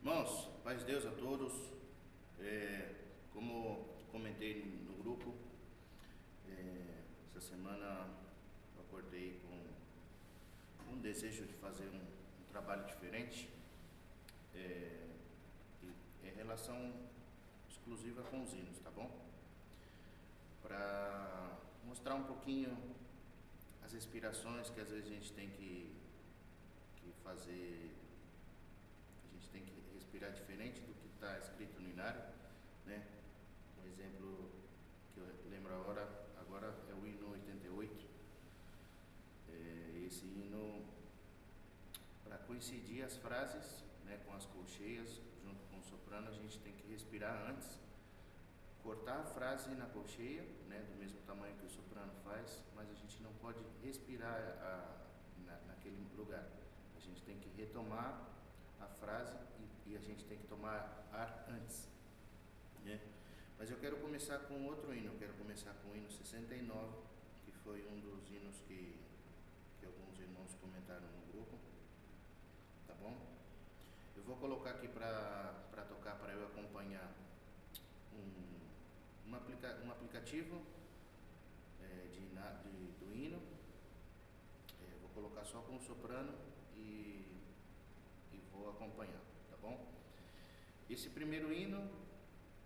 Irmãos, paz de Deus a todos. Como comentei no grupo, essa semana eu acordei com um desejo de fazer um trabalho diferente, em relação exclusiva com os hinos, tá bom? Para mostrar um pouquinho as respirações que às vezes a gente tem que fazer. A gente tem que respirar diferente do que está escrito no hinário, né? Um exemplo que eu lembro agora é o hino 88. Esse hino, para coincidir as frases, né, com as colcheias, junto com o soprano, a gente tem que respirar antes, cortar a frase na colcheia, né, do mesmo tamanho que o soprano faz, mas a gente não pode respirar naquele lugar. A gente tem que retomar a frase e a gente tem que tomar ar antes, né? Mas eu quero começar com outro hino. Eu quero começar com o hino 69, que foi um dos hinos que alguns irmãos comentaram no grupo, tá bom? Eu vou colocar aqui para tocar, para eu acompanhar um aplicativo do hino. Vou colocar só com o soprano e vou acompanhar, tá bom? Esse primeiro hino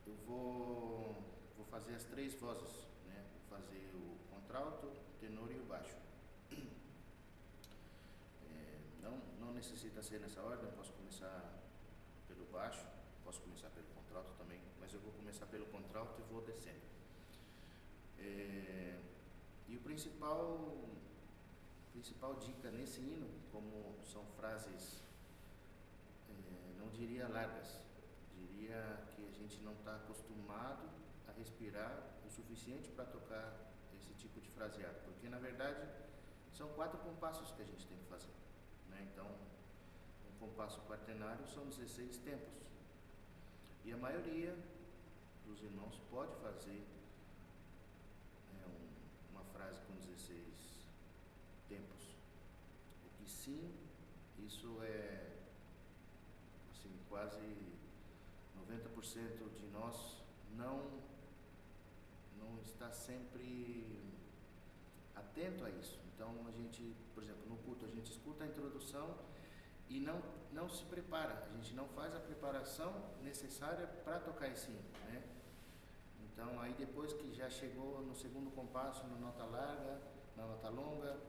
eu vou fazer as três vozes, né? Vou fazer o contralto, o tenor e o baixo. Não necessita ser nessa ordem. Eu posso começar pelo baixo, posso começar pelo contralto também, mas eu vou começar pelo contralto e vou descendo. E o principal dica nesse hino, como são frases, não diria largas, diria que a gente não está acostumado a respirar o suficiente para tocar esse tipo de fraseado, porque na verdade são 4 compassos que a gente tem que fazer, né? Então, um compasso quaternário são 16 tempos, e a maioria dos irmãos pode fazer uma frase com 16 tempos. O que sim, isso é assim, quase 90% de nós não está sempre atento a isso. Então a gente, por exemplo, no culto a gente escuta a introdução e não se prepara, a gente não faz a preparação necessária para tocar esse hino, né? Então aí depois que já chegou no segundo compasso, na nota larga, na nota longa,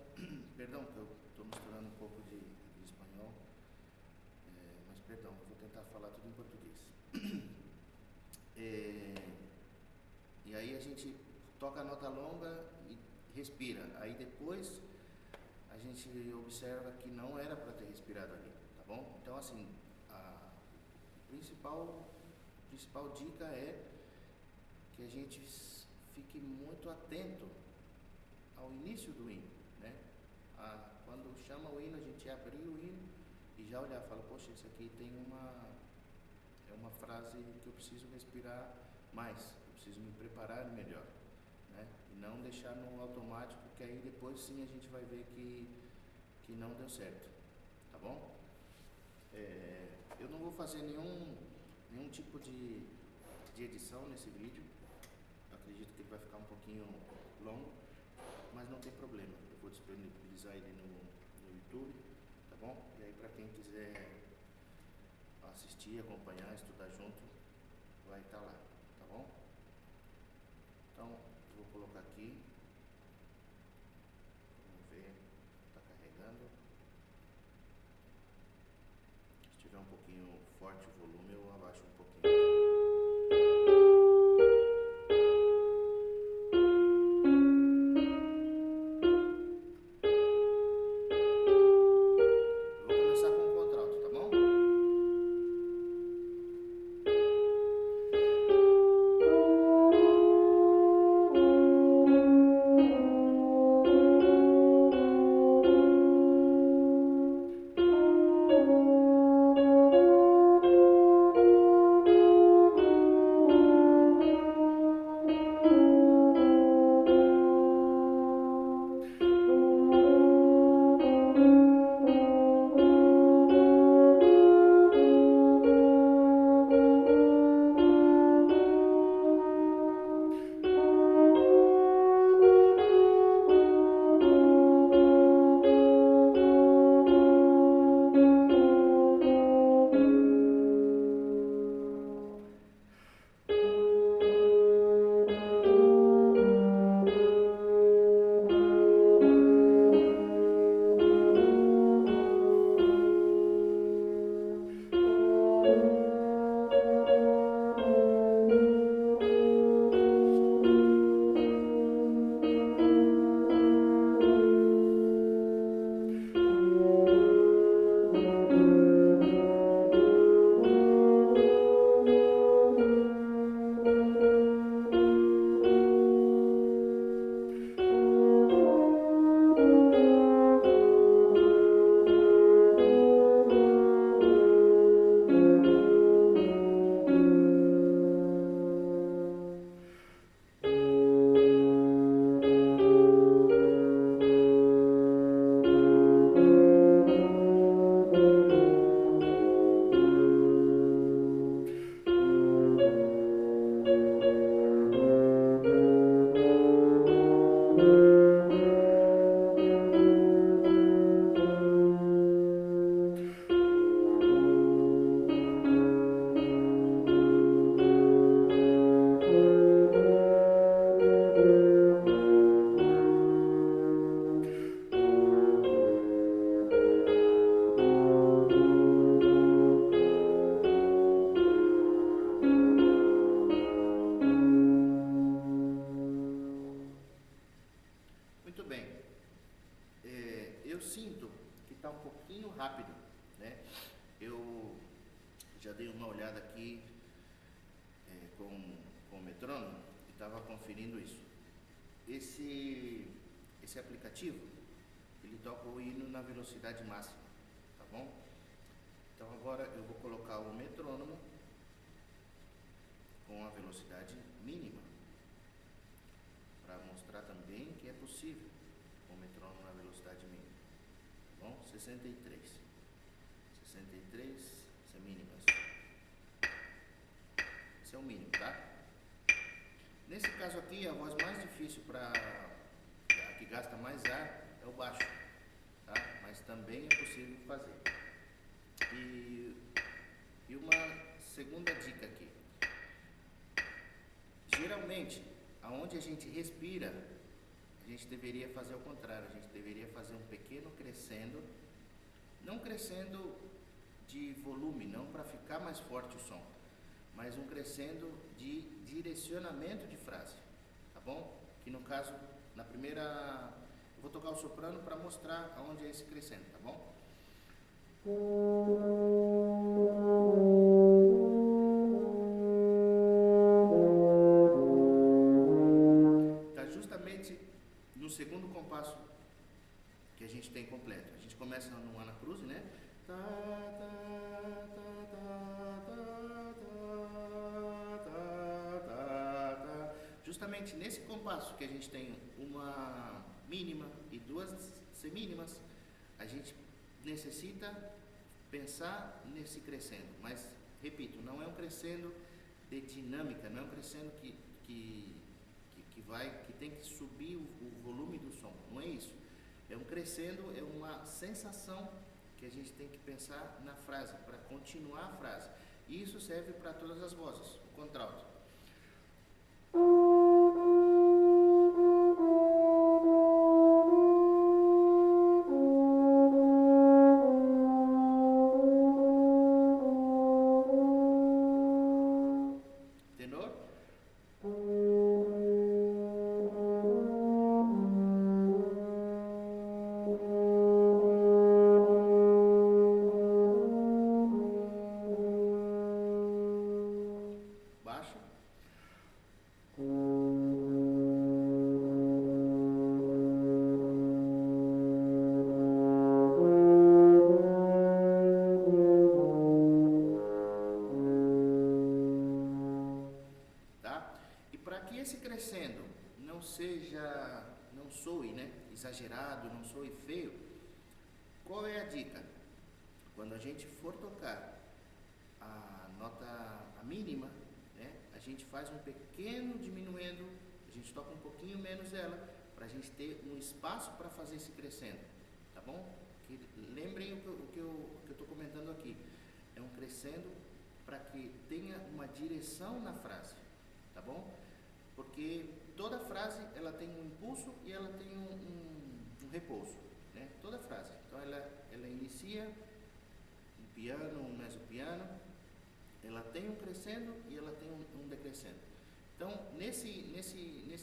perdão que eu estou misturando um pouco de espanhol, mas perdão, eu vou tentar falar tudo em português. E aí a gente toca a nota longa e respira. Aí depois a gente observa que não era para ter respirado ali, tá bom? Então assim, a principal dica é que a gente fique muito atento ao início do hino, né? Quando chama o hino, a gente abrir o hino e já olhar, fala, poxa, isso aqui tem uma frase que eu preciso respirar mais, eu preciso me preparar melhor, né? E não deixar no automático, que aí depois sim a gente vai ver que não deu certo, tá bom? Eu não vou fazer nenhum tipo de edição nesse vídeo. Eu acredito que ele vai ficar um pouquinho longo, mas não tem problema, eu vou disponibilizar ele no YouTube, tá bom? E aí para quem quiser assistir, acompanhar, estudar junto, vai estar lá, tá bom? Então, eu vou colocar aqui, vamos ver, está carregando. Se tiver um pouquinho forte o volume, eu abaixo um pouquinho. pouquinho rápido, né? Eu já dei uma olhada aqui com o metrônomo e estava conferindo isso. Esse aplicativo, ele toca o hino na velocidade máxima, tá bom? Então agora eu vou colocar o metrônomo com a velocidade mínima, para mostrar também que é possível o metrônomo na velocidade mínima, tá bom? 63, isso é mínimas, esse é o mínimo, tá? Nesse caso aqui, a voz mais difícil a que gasta mais ar é o baixo, tá? Mas também é possível fazer. E uma segunda dica aqui. Geralmente, aonde a gente respira, a gente deveria fazer o contrário. A gente deveria fazer um pequeno crescendo, não crescendo de volume, não para ficar mais forte o som, mas um crescendo de direcionamento de frase, tá bom? Que no caso, na primeira, eu vou tocar o soprano para mostrar aonde é esse crescendo, tá bom? Tá justamente no segundo compasso que a gente tem completo. A gente começa no Ana Cruz, né? Tá, tá, tá, tá, tá. Justamente nesse compasso que a gente tem uma mínima e duas semínimas, a gente necessita pensar nesse crescendo. Mas, repito, não é um crescendo de dinâmica, não é um crescendo que tem que subir o volume do som. Não é isso. É um crescendo, é uma sensação que a gente tem que pensar na frase, para continuar a frase. E isso serve para todas as vozes, o contralto. Tenor. Baixo. Tá? E para que esse crescendo não soe, né, exagerado, não soe feio, qual é a dica? Quando a gente for tocar a nota mínima, né, a gente faz um pequeno diminuendo, a gente toca um pouquinho menos ela, para a gente ter um espaço para fazer esse crescendo, tá bom? Lembrem o que eu estou comentando aqui, é um crescendo para que tenha uma direção na frase, tá bom? Porque toda frase ela tem um impulso e ela tem um repouso, né? Toda frase. Então ela inicia um piano, um mezzo-piano, ela tem um crescendo e ela tem um decrescendo. Então nesse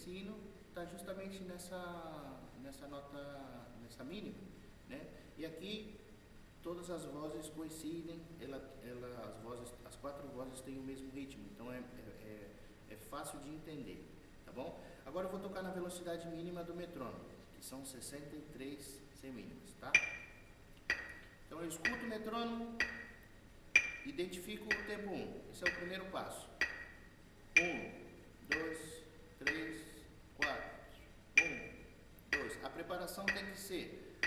hino está justamente nessa nota, nessa mínima, né? E aqui todas as vozes coincidem, as quatro vozes têm o mesmo ritmo, então é fácil de entender, tá bom? Agora eu vou tocar na velocidade mínima do metrônomo, que são 63 semínimas, tá? Então eu escuto o metrônomo, identifico o tempo 1, esse é o primeiro passo. 1, 2, 3, 4, 1, 2. A preparação tem que ser,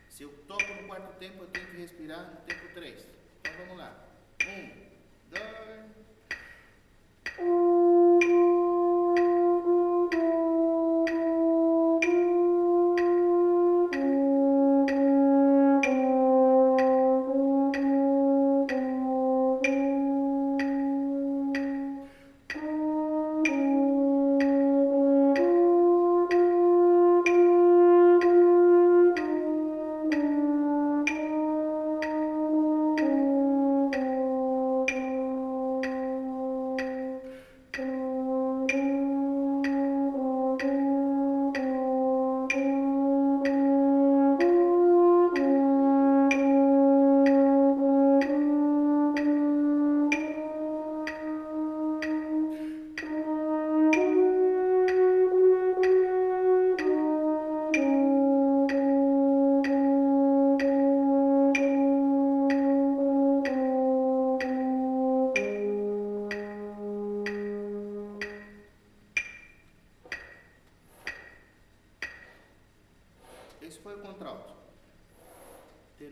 se eu toco no quarto tempo, eu tenho que respirar no tempo 3. Então vamos lá. 1, 2...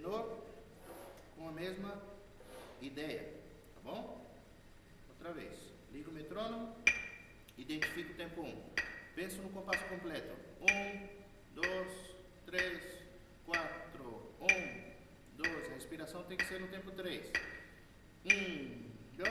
tenor com a mesma ideia, tá bom? Outra vez, liga o metrônomo, identifica o tempo 1. Pensa no compasso completo. 1, 2, 3, 4, 1, 2. A respiração tem que ser no tempo 3. 1, 2.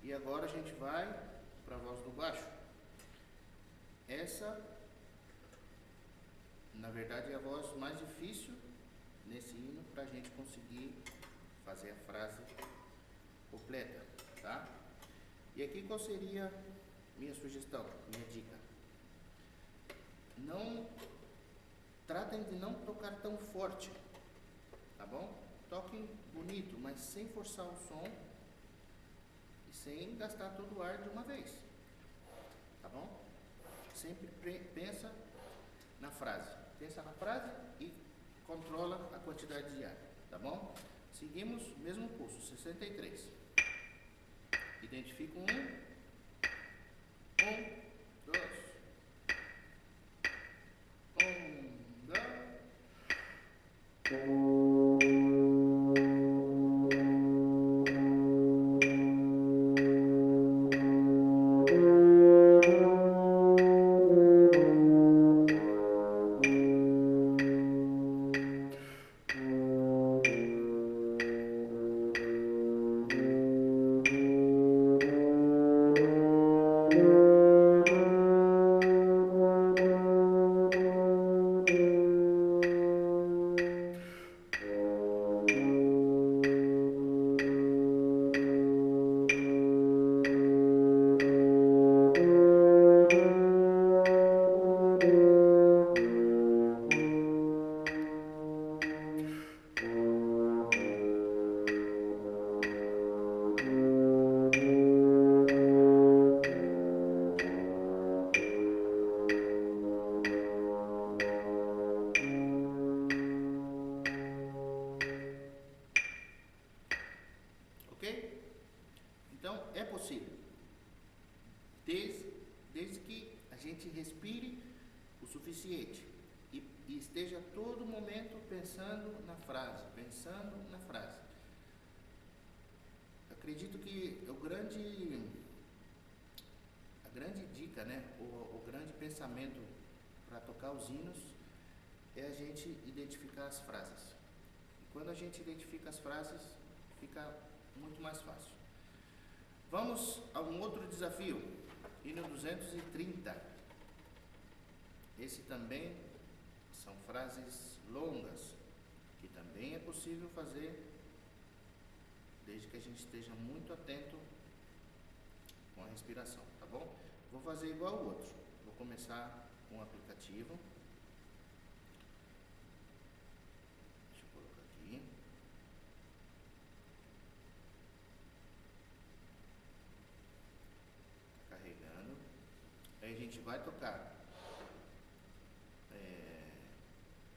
E agora a gente vai para a voz do baixo. Essa, na verdade, é a voz mais difícil nesse hino para a gente conseguir fazer a frase completa, tá? E aqui qual seria minha sugestão, minha dica? Não tratem de não tocar tão forte, tá bom? Toquem bonito, mas sem forçar o som e sem gastar todo o ar de uma vez, tá bom? Sempre pensa na frase e controla a quantidade de ar, tá bom? Seguimos mesmo pulso, 63. Identifica 1, 2, 2. Ok? Então, é possível. Desde que a gente respire o suficiente e esteja a todo momento pensando na frase. Acredito que a grande dica, né, o grande pensamento para tocar os hinos é a gente identificar as frases. E quando a gente identifica as frases, fica muito mais fácil. Vamos a um outro desafio, hino 230. Esse também são frases longas, que também é possível fazer, desde que a gente esteja muito atento com a respiração, tá bom? Vou fazer igual o outro. Vou começar com o aplicativo. Deixa eu colocar aqui. Carregando. Aí a gente vai tocar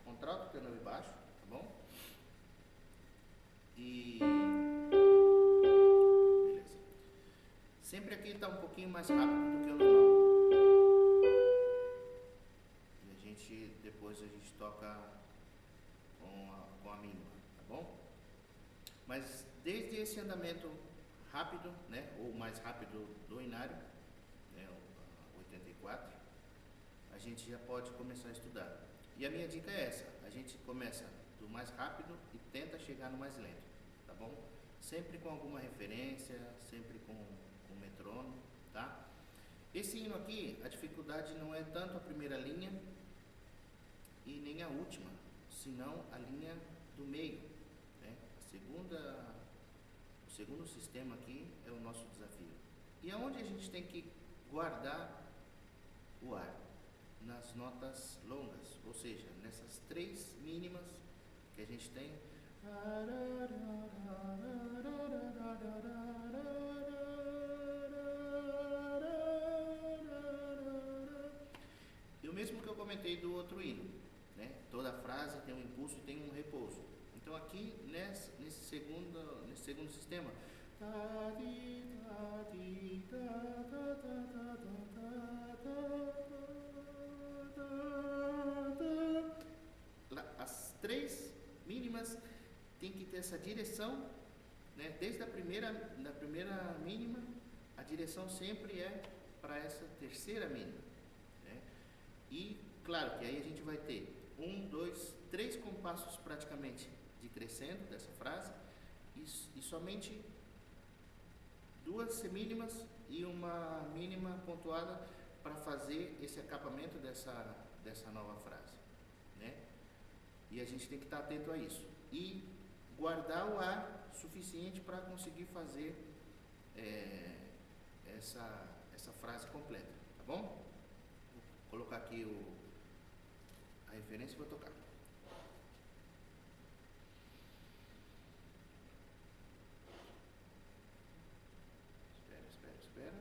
contralto, tenor e baixo, tá bom? E beleza. Sempre aqui está um pouquinho mais rápido do que o normal. E depois a gente toca com a mínima, tá bom? Mas desde esse andamento rápido, né, ou mais rápido do inário, né, 84, a gente já pode começar a estudar. E a minha dica é essa: a gente começa do mais rápido e tenta chegar no mais lento, tá bom? Sempre com alguma referência, sempre com metrônomo, tá? Esse hino aqui, a dificuldade não é tanto a primeira linha e nem a última, senão a linha do meio, né? O segundo sistema aqui é o nosso desafio. E aonde a gente tem que guardar o ar? Nas notas longas, ou seja, nessas 3 mínimas que a gente tem. E o mesmo que eu comentei do outro hino, né? Toda frase tem um impulso e tem um repouso. Então aqui nesse segundo sistema, as 3 mínimas tem que ter essa direção, né? Desde a primeira mínima, a direção sempre é para essa terceira mínima, né? E claro que aí a gente vai ter 1, 2, 3 compassos praticamente de crescendo dessa frase e somente 2 semínimas e uma mínima pontuada para fazer esse acabamento dessa nova frase, né? E a gente tem que estar atento a isso e guardar o ar suficiente para conseguir fazer essa frase completa, tá bom? Vou colocar aqui a referência e vou tocar. Espera.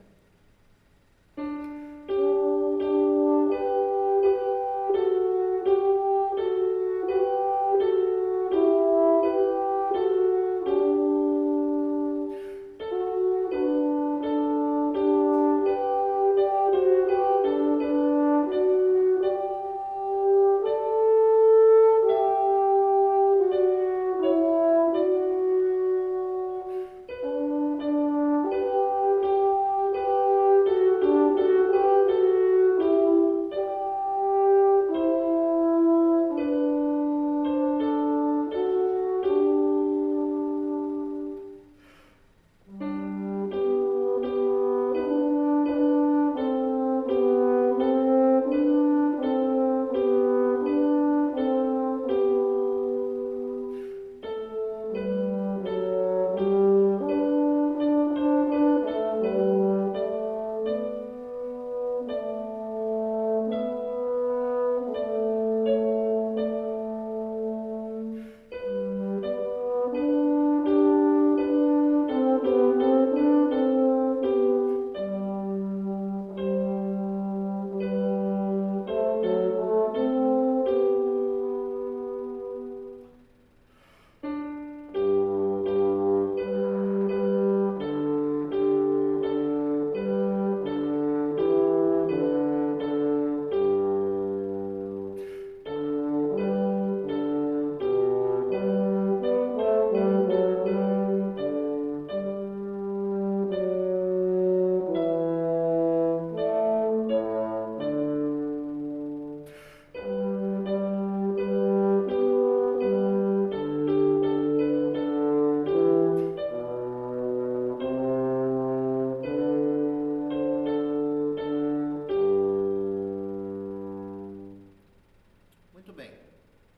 Muito bem,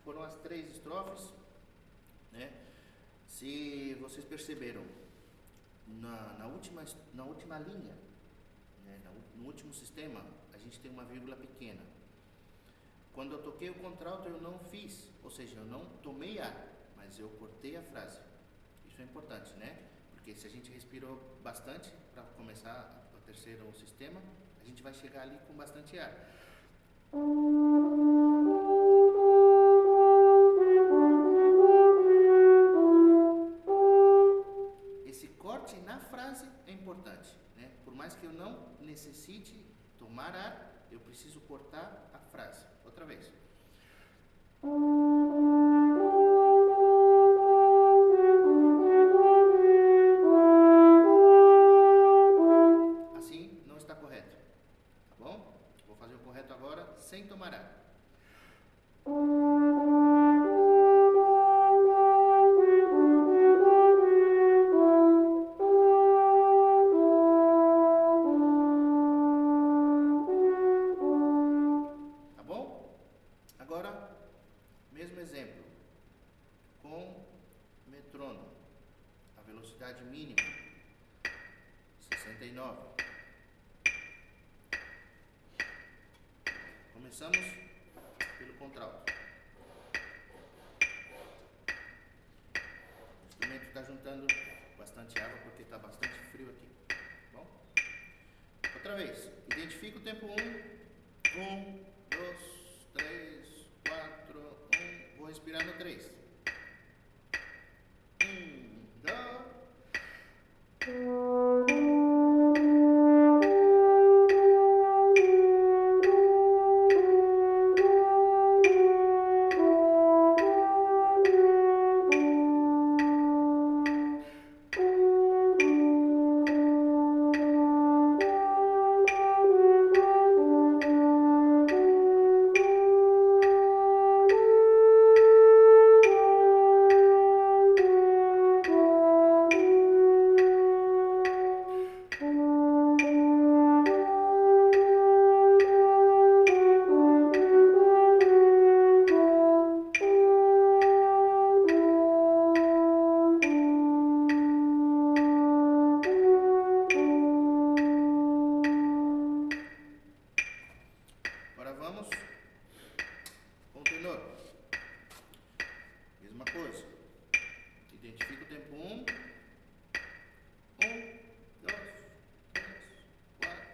foram as 3 estrofes, né? Se vocês perceberam, na última linha, né? No último sistema, a gente tem uma vírgula pequena. Quando eu toquei o contralto, eu não fiz, ou seja, eu não tomei ar, mas eu cortei a frase. Isso é importante, né? Porque se a gente respirou bastante para começar o terceiro sistema, a gente vai chegar ali com bastante ar. Esse corte na frase é importante, né? Por mais que eu não necessite tomar ar, eu preciso cortar a frase. Outra vez. está correto, tá bom? Vou fazer o correto agora sem tomar ar. Tá bom? Agora, mesmo exemplo, com metrônomo, a velocidade mínima 69. Começamos pelo contralto. O instrumento está juntando bastante água porque está bastante frio aqui. Bom? Outra vez. Identifica o tempo 1. 1, 2, 3, 4, 1. Vou respirar no 3. 1, 2. Agora vamos com o tenor. Mesma coisa. Identifica o tempo 1. 1, 2, 3, 4.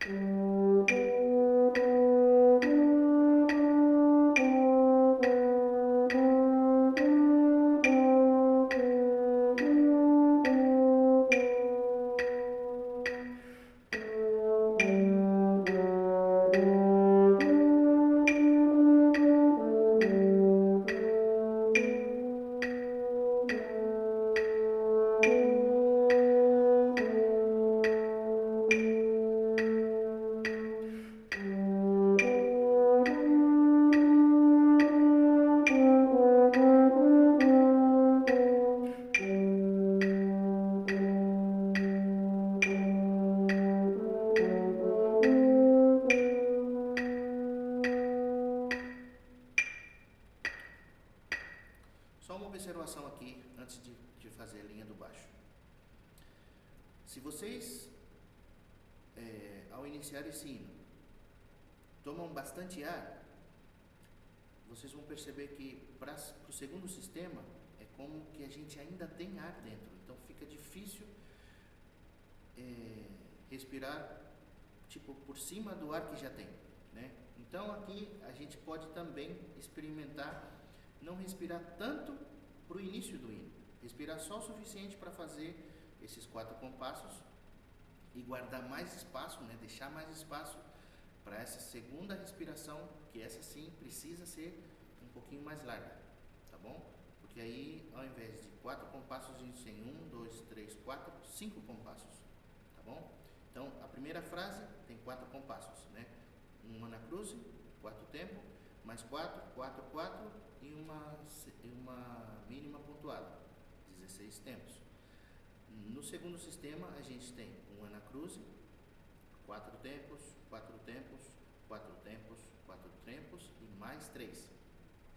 1, 2. Só uma observação aqui, antes de fazer a linha do baixo. Se vocês, ao iniciar esse hino, tomam bastante ar, vocês vão perceber que para o segundo sistema, é como que a gente ainda tem ar dentro. Então fica difícil respirar, tipo, por cima do ar que já tem, né? Então aqui a gente pode também experimentar não respirar tanto para o início do hino, respirar só o suficiente para fazer esses 4 compassos e guardar mais espaço, né? Deixar mais espaço para essa segunda respiração, que essa sim precisa ser um pouquinho mais larga, tá bom? Porque aí, ao invés de 4 compassos, a gente tem 1, 2, 3, 4, 5 compassos, tá bom? Então, a primeira frase tem 4 compassos, né? Um anacruze, 4 tempo, mais 4, 4, 4 e uma mínima pontuada, 16 tempos. No segundo sistema, a gente tem um anacruze, 4 tempos, 4 tempos, 4 tempos, 4 tempos e mais 3,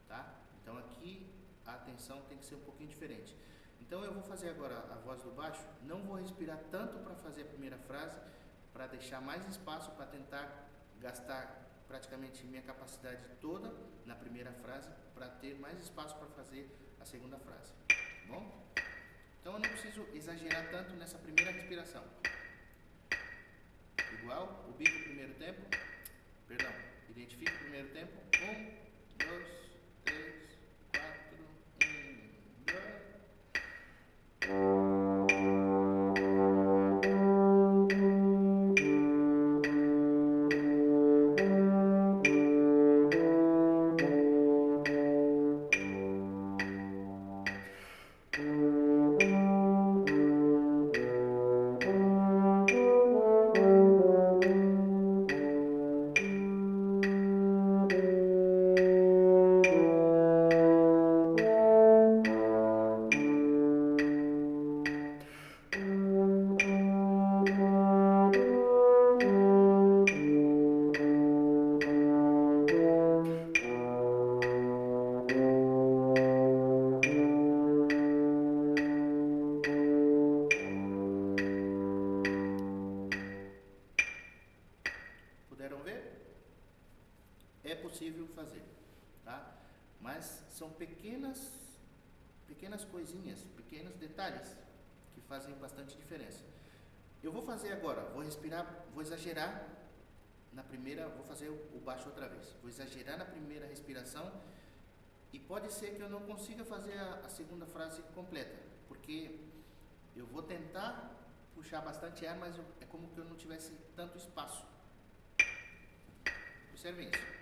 tá? Então aqui a atenção tem que ser um pouquinho diferente. Então eu vou fazer agora a voz do baixo, não vou respirar tanto para fazer a primeira frase, para deixar mais espaço, para tentar gastar praticamente minha capacidade toda na primeira frase, para ter mais espaço para fazer a segunda frase, tá bom? Então eu não preciso exagerar tanto nessa primeira respiração. Igual, ubica o primeiro tempo, perdão, identifica o primeiro tempo, 1, 2, 3, 4, 1, 2. possível fazer, tá? Mas são pequenas coisinhas, pequenos detalhes que fazem bastante diferença. Eu vou fazer agora, vou respirar, vou exagerar na primeira, vou fazer o baixo outra vez. Vou exagerar na primeira respiração e pode ser que eu não consiga fazer a segunda frase completa, porque eu vou tentar puxar bastante ar, mas é como que eu não tivesse tanto espaço. Observe isso.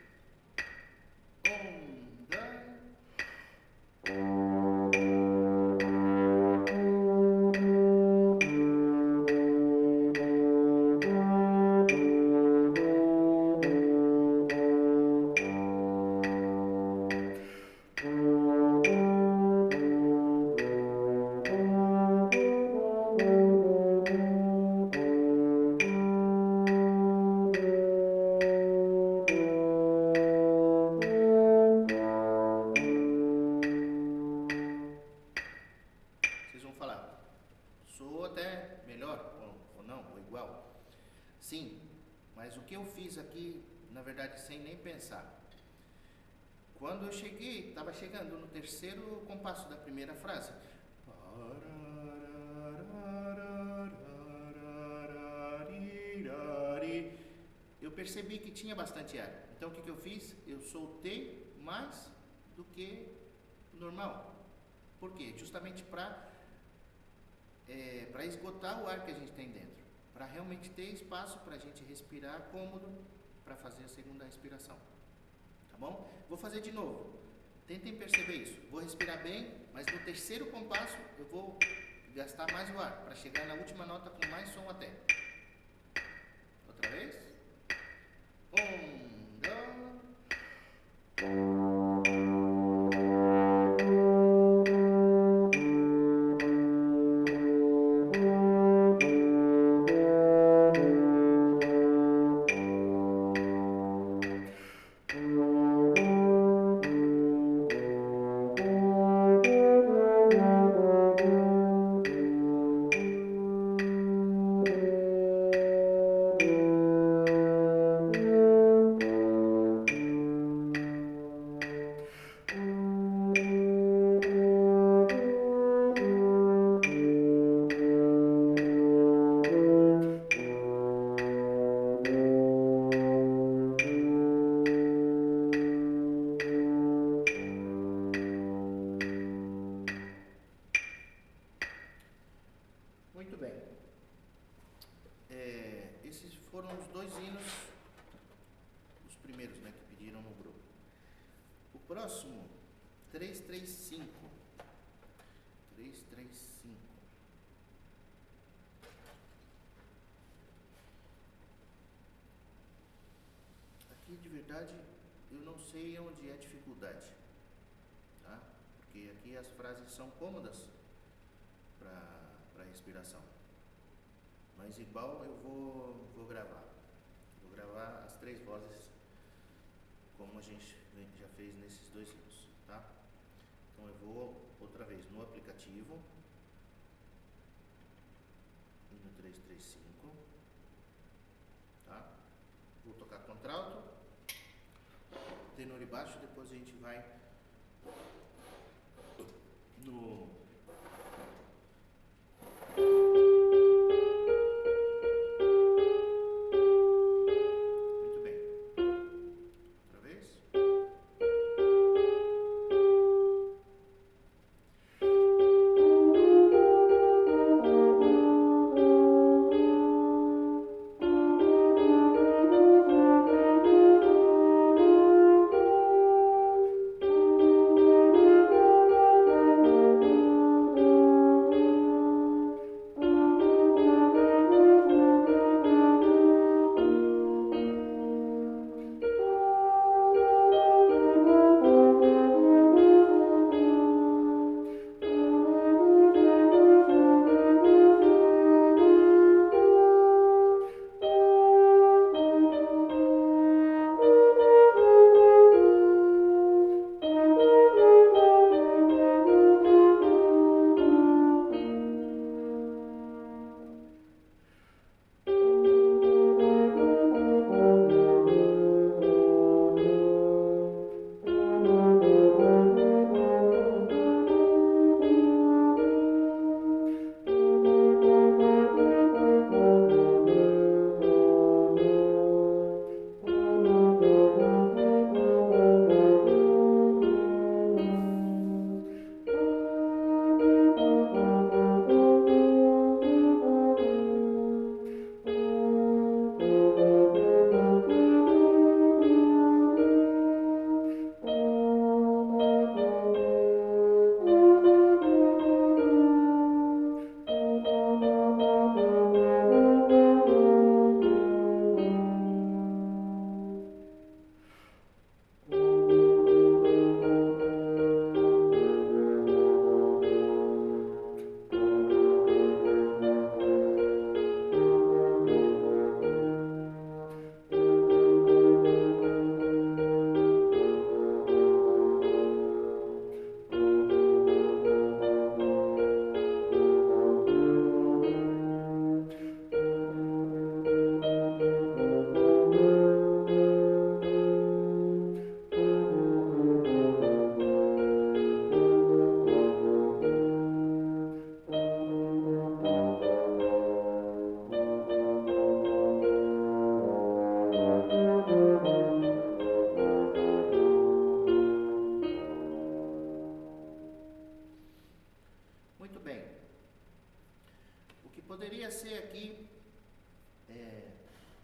1, 2. Vocês vão falar, sou até melhor ou não, ou igual. Sim, mas o que eu fiz aqui, na verdade, sem nem pensar. Quando eu cheguei, estava chegando no terceiro compasso da primeira frase. Eu percebi que tinha bastante ar. Então o que eu fiz? Eu soltei mais do que o normal. Por quê? Justamente para esgotar o ar que a gente tem dentro. Para realmente ter espaço para a gente respirar cômodo para fazer a segunda respiração. Tá bom? Vou fazer de novo. Tentem perceber isso. Vou respirar bem, mas no terceiro compasso eu vou gastar mais o ar para chegar na última nota com mais som até. Outra vez. 1, 2. Muito bem. Esses foram os dois hinos, os primeiros, né, que pediram no grupo. O próximo, 335. 335. Aqui, de verdade, eu não sei onde é a dificuldade, tá? Porque aqui as frases são cômodas para respiração. Mas igual eu vou gravar. Vou gravar as 3 vozes como a gente já fez nesses 2 hinos, tá? Então eu vou outra vez no aplicativo, hino 335, tá? Vou tocar contralto, tenor e baixo, depois a gente vai no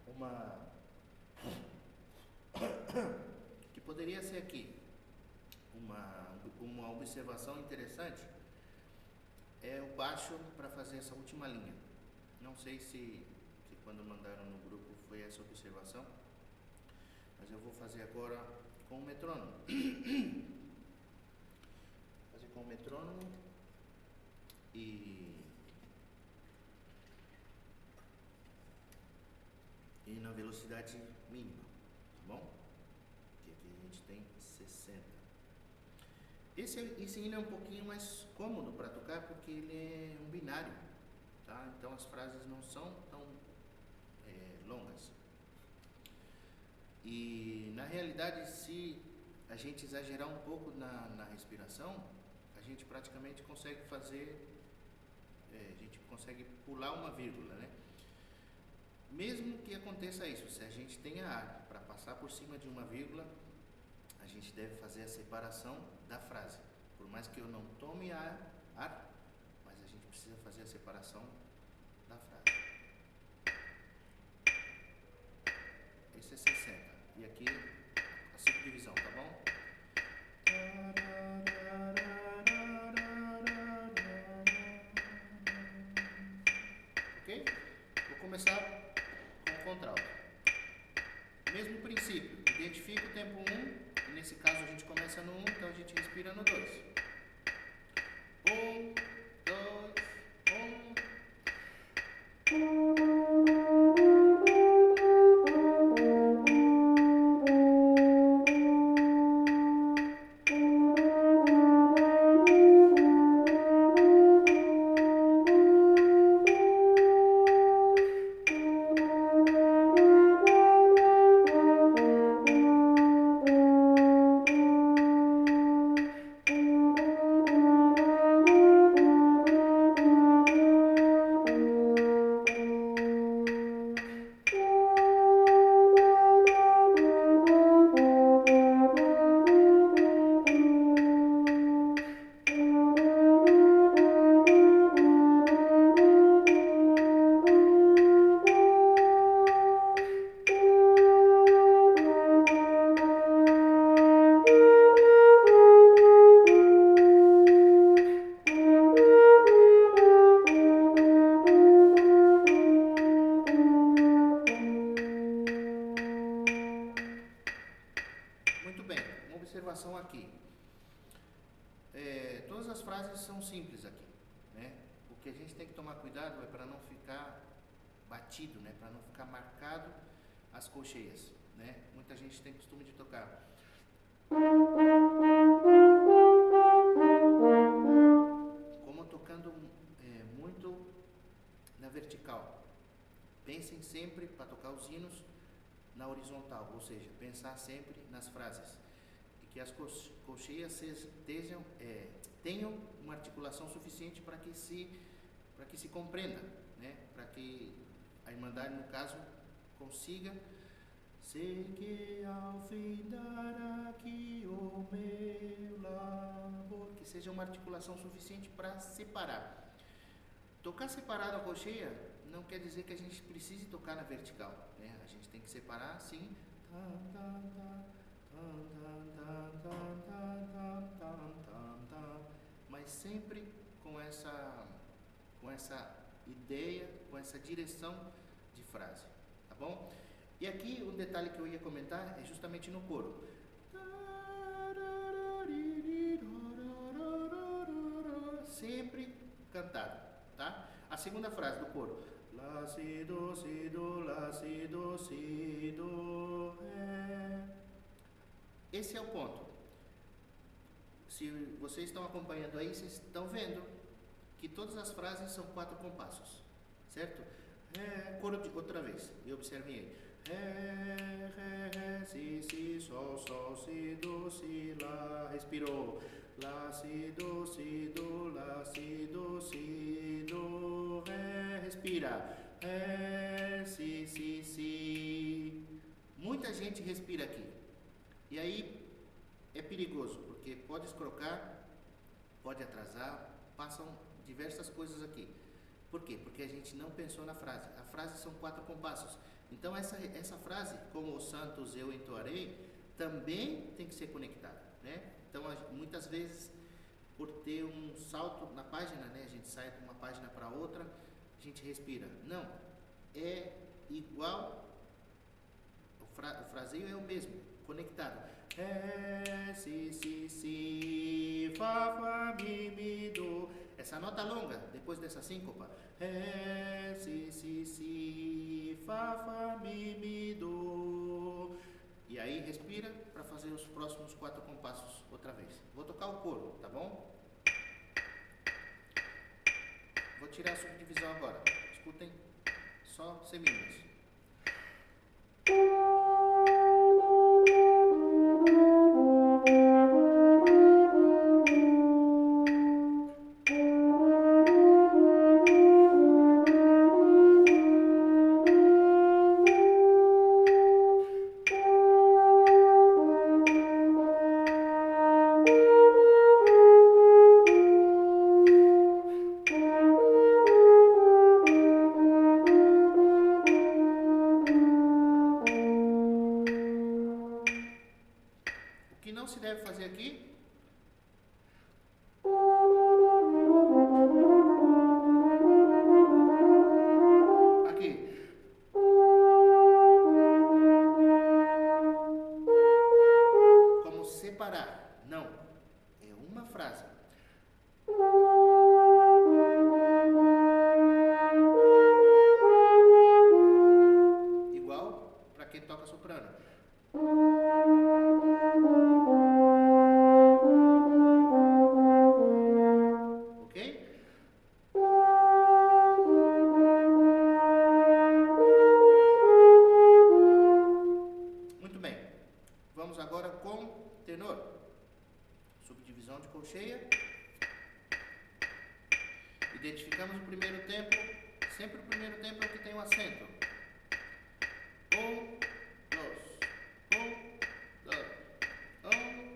uma que poderia ser aqui uma observação interessante é o baixo para fazer essa última linha. Não sei se quando mandaram no grupo foi essa observação, mas eu vou fazer agora com o metrônomo. Fazer com o metrônomo e na velocidade mínima, tá bom? Que aqui a gente tem 60. Esse hino é um pouquinho mais cômodo para tocar porque ele é um binário, tá? Então as frases não são tão longas. E na realidade, se a gente exagerar um pouco na respiração, a gente praticamente consegue fazer, a gente consegue pular uma vírgula, né? Mesmo que aconteça isso, se a gente tem ar para passar por cima de uma vírgula, a gente deve fazer a separação da frase. Por mais que eu não tome ar, mas a gente precisa fazer a separação da frase. Esse é 60. E aqui a subdivisão, tá bom? Ok? Vou começar com o contralto. Mesmo princípio, identifica o tempo 1, e nesse caso a gente começa no 1, então a gente respira no 2. 1, 2, 1. Muito bem, uma observação aqui. Todas as frases são simples aqui, né? O que a gente tem que tomar cuidado é para não ficar batido, né? Para não ficar marcado as colcheias, né? Muita gente tem costume de tocar como tocando muito na vertical. Pensem sempre para tocar os hinos na horizontal, ou seja, pensar sempre nas frases e que as colcheias tenham uma articulação suficiente para que se compreenda, né? Para que a Irmandade, no caso, consiga sei que ao findar aqui o meu labor, que seja uma articulação suficiente para separar. Tocar separado a colcheia não quer dizer que a gente precise tocar na vertical, né? A gente tem que separar assim, mas sempre com essa ideia, com essa direção de frase, tá bom? E aqui um detalhe que eu ia comentar é justamente no coro. Sempre cantado, tá? A segunda frase do coro. Lá, si, do, lá, si, do, ré. Esse é o ponto. Se vocês estão acompanhando aí, vocês estão vendo que todas as frases são 4 compassos, certo? Ré, coro outra vez, e observem aí. Ré, ré, ré, si, sol, si, lá, respirou. Lá, si, lá, si, ré, respira. Ré, si. Muita gente respira aqui. E aí é perigoso, porque pode escrocar, pode atrasar, passam diversas coisas aqui. Por quê? Porque a gente não pensou na frase. A frase são 4 compassos. Então essa frase, como os santos eu entoarei, também tem que ser conectada, né? Então muitas vezes, por ter um salto na página, né? A gente sai de uma página para outra, a gente respira. Não, é igual, o fraseio é o mesmo, conectado. Ré, si, fá, mi, do. Essa nota longa, depois dessa síncopa. Ré, si, fá, mi, do. E aí respira para fazer os próximos 4 compassos outra vez. Vou tocar o coro, tá bom? Vou tirar a subdivisão agora. Escutem só semínimas. O que não se deve fazer aqui? Aqui. Como separar? Não. É uma frase. Igual para quem toca soprano. Ok? Muito bem. Vamos agora com tenor. Subdivisão de colcheia. Identificamos o primeiro tempo. Sempre o primeiro tempo é o que tem o acento. 1, 2, 1, 2, 1.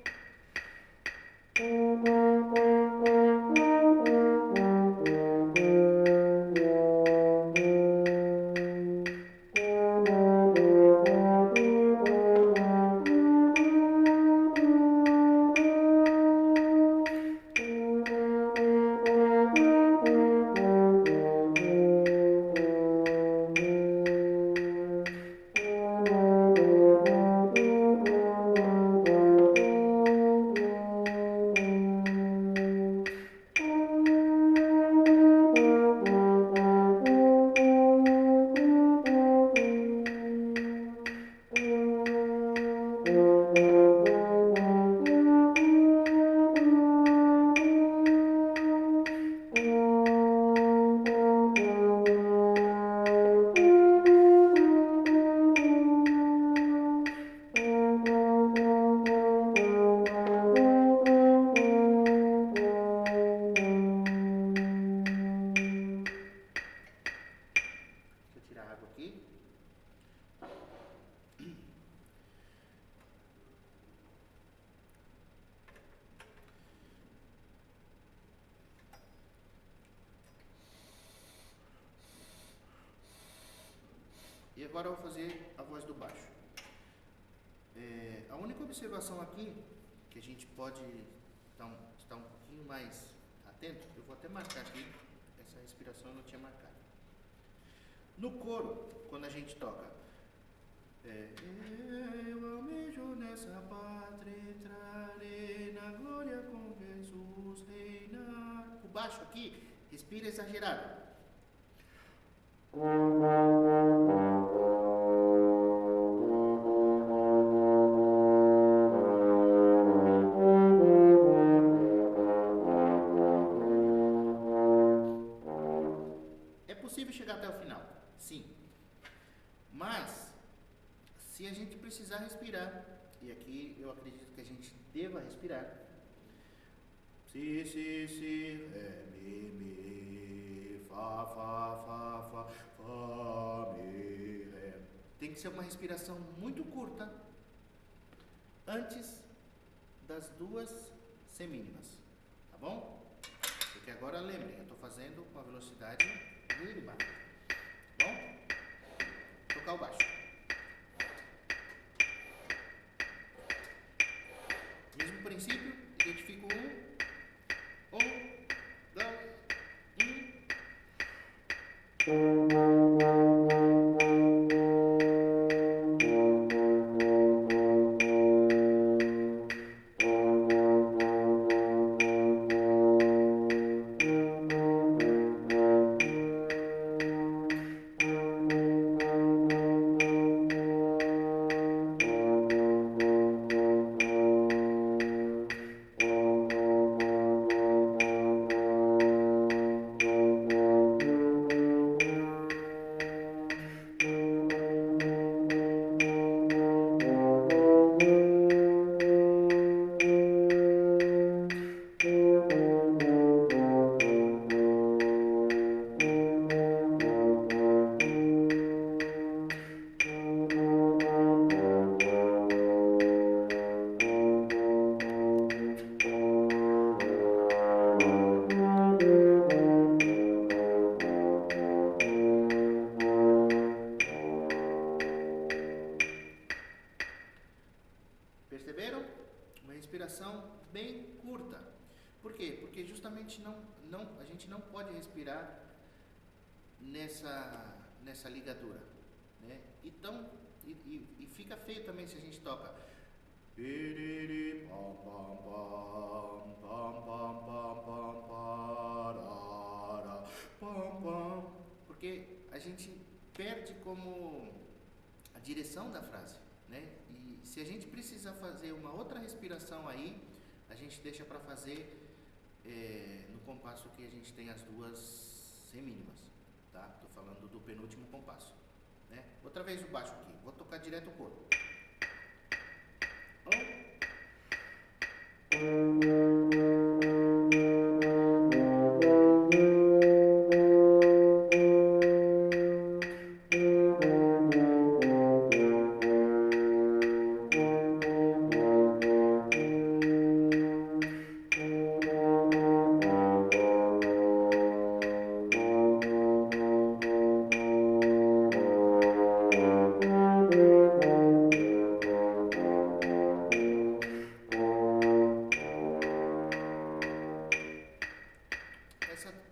E agora eu vou fazer a voz do baixo. A única observação aqui, que a gente pode estar um pouquinho mais atento, eu vou até marcar aqui, essa respiração eu não tinha marcado. No coro, quando a gente toca, eu almejo nessa pátria, entrarei na glória com Jesus reinar. O baixo aqui, respira exagerado. É possível chegar até o final, sim. Mas, se a gente precisar respirar, e aqui eu acredito que a gente deva respirar. Si, ré, mi, fá, mi, ré. Tem que ser uma respiração muito curta antes das 2 semínimas, tá bom? Porque agora lembrem, eu estou fazendo com a velocidade mínima. Bom, tocar o baixo. Mesmo princípio, identifico um, dois, perceberam? Uma respiração bem curta. Por quê? Porque justamente a gente não pode respirar nessa ligadura, né? Então, e fica feio também se a gente toca porque a gente perde como a direção da frase, né? E se a gente precisar fazer uma outra respiração aí, a gente deixa para fazer no compasso que a gente tem as duas semínimas, tá? Tô falando do penúltimo compasso, né? Outra vez o baixo aqui, vou tocar direto o corpo.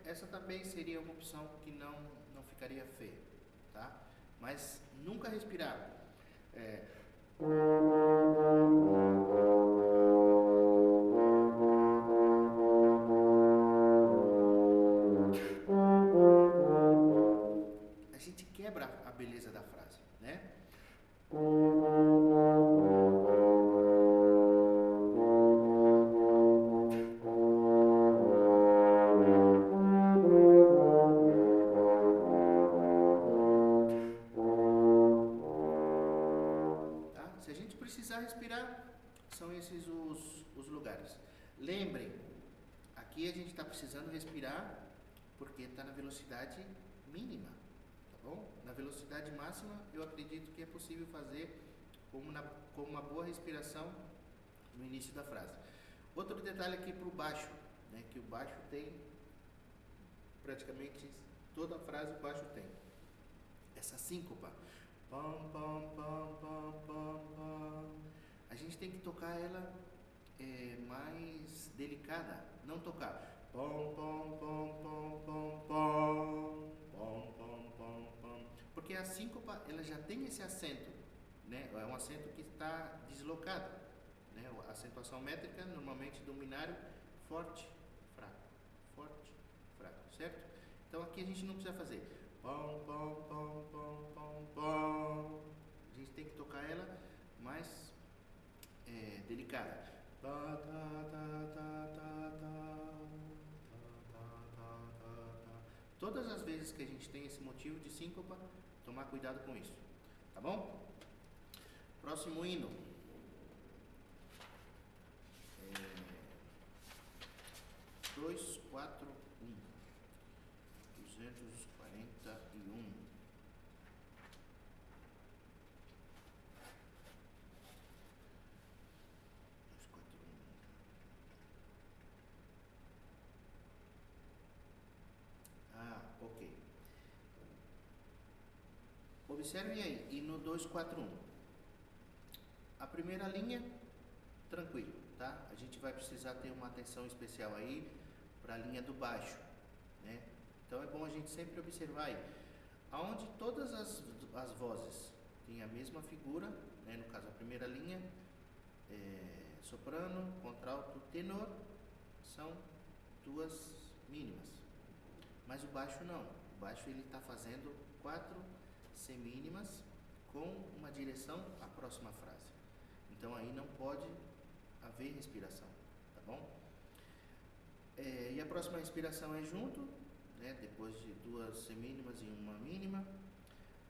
Essa também seria uma opção que não ficaria feia, tá? Mas nunca respirar. A gente quebra a beleza da frase, né? Se a gente precisar respirar, são esses os lugares. Lembrem, aqui a gente está precisando respirar porque está na velocidade mínima, tá bom? Na velocidade máxima, eu acredito que é possível fazer com uma boa respiração no início da frase. Outro detalhe aqui para o baixo, né? Que o baixo tem praticamente toda a frase, o baixo tem essa síncopa. Pam, pam, pam, pam, pam, pam. A gente tem que tocar ela mais delicada, não tocar pam, pam, pam, pam, pam, pam, pam, pam, pam, pam. Porque a síncopa ela já tem esse acento, né? É um acento que está deslocado, né? A acentuação métrica normalmente do binário forte, fraco, certo? Então aqui a gente não precisa fazer pam, pam, pam, pam, pam, pam. A gente tem que tocar ela mais delicada. Todas as vezes que a gente tem esse motivo de síncopa, tomar cuidado com isso, tá bom? Próximo hino. 2, 4, 1. 241. Ok. observem aí, e no 241. A primeira linha, tranquilo, tá? A gente vai precisar ter uma atenção especial aí para a linha do baixo, né? Então é bom a gente sempre observar aí, aonde todas as vozes têm a mesma figura, né? No caso a primeira linha, soprano, contralto, tenor, são duas mínimas. Mas o baixo não, o baixo ele está fazendo 4 semínimas com uma direção à próxima frase. Então aí não pode haver respiração, tá bom? E a próxima respiração é junto, né? Depois de 2 semínimas e uma mínima.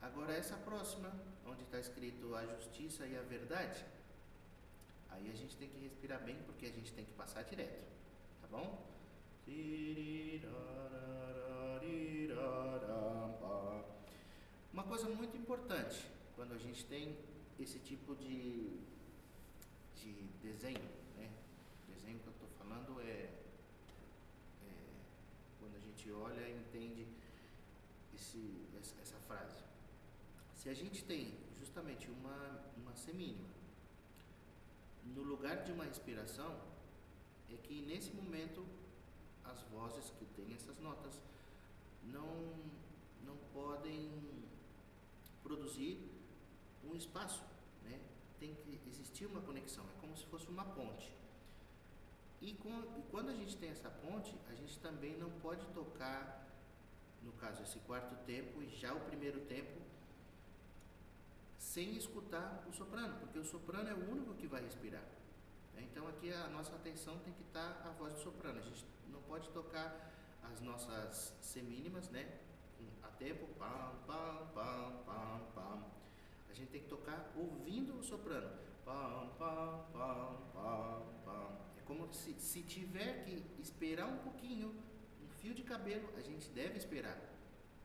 Agora essa próxima, onde está escrito a justiça e a verdade, aí a gente tem que respirar bem porque a gente tem que passar direto, tá bom? Uma coisa muito importante quando a gente tem esse tipo de desenho, né? O desenho que eu estou falando é quando a gente olha e entende essa frase. Se a gente tem justamente uma semínima no lugar de uma respiração, é que nesse momento as vozes que têm essas notas não podem produzir um espaço, né? Tem que existir uma conexão, é como se fosse uma ponte. E quando a gente tem essa ponte, a gente também não pode tocar, no caso, esse quarto tempo e já o primeiro tempo, sem escutar o soprano, porque o soprano é o único que vai respirar. Então aqui a nossa atenção tem que estar a voz do soprano. A gente não pode tocar as nossas semínimas, né? A tempo, pam, pam, pam, pam, pam. A gente tem que tocar ouvindo o soprano. Pam, pam, pam, pam, pam. É como se tiver que esperar um pouquinho, um fio de cabelo, a gente deve esperar,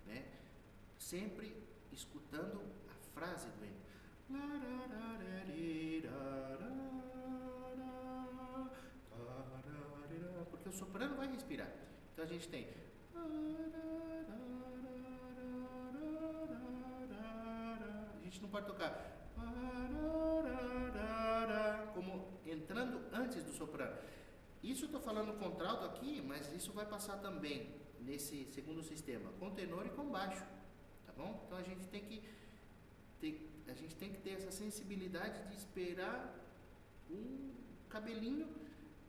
né? Sempre escutando a frase do hino. Porque o soprano vai respirar. Então a gente tem a gente não pode tocar como entrando antes do soprano. Isso eu estou falando contralto aqui, mas isso vai passar também nesse segundo sistema, com tenor e com baixo, tá bom? Então a gente tem que ter essa sensibilidade de esperar um cabelinho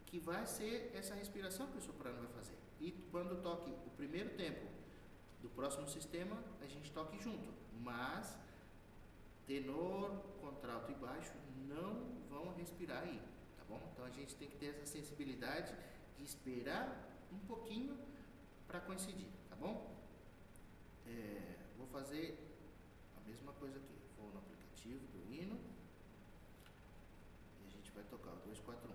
que vai ser essa respiração que o soprano vai fazer. E quando toque o primeiro tempo do próximo sistema, a gente toque junto. Mas tenor, contralto e baixo não vão respirar aí, tá bom? Então a gente tem que ter essa sensibilidade de esperar um pouquinho para coincidir, tá bom? Vou fazer a mesma coisa aqui. Vou no aplicativo do hino e a gente vai tocar o 241.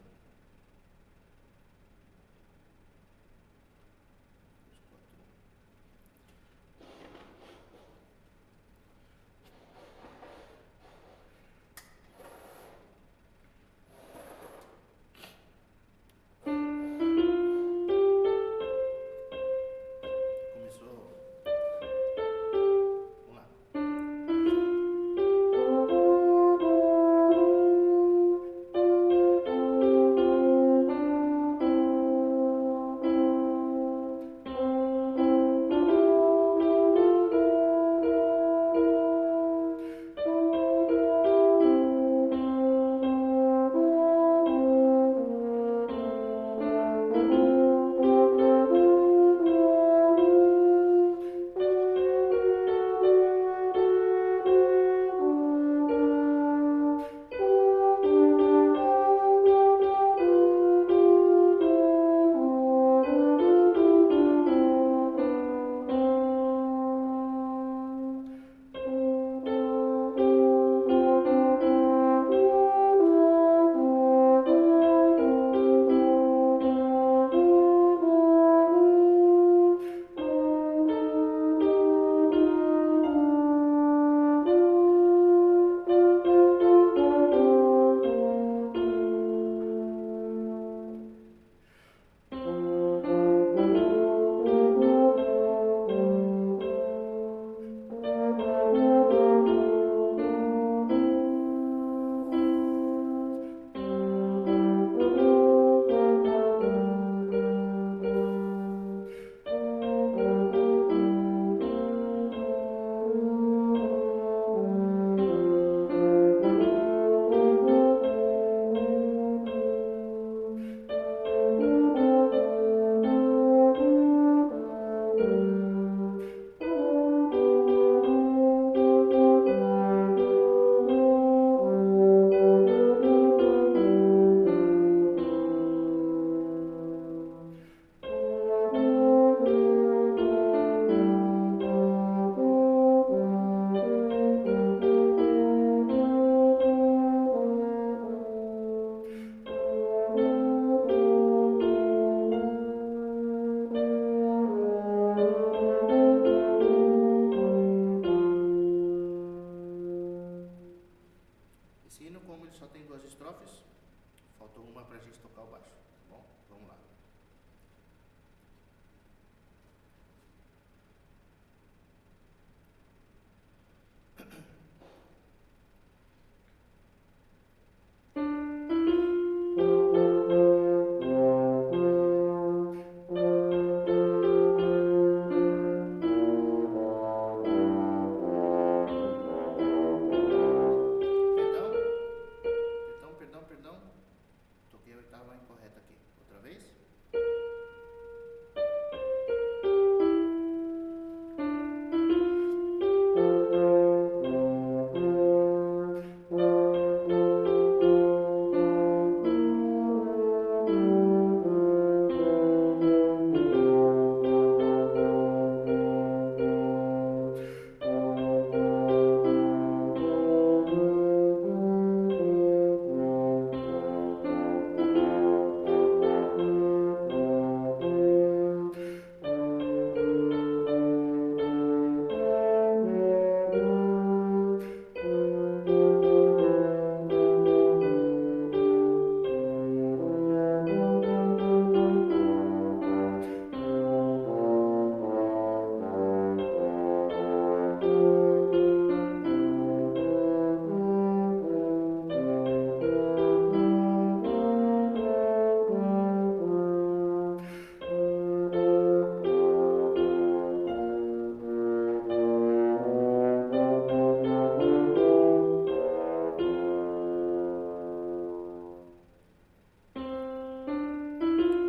para a gente tocar o baixo, tá bom? Vamos lá. Perdão. Toquei a oitava incorreta aqui. Outra vez.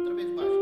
Outra vez baixo.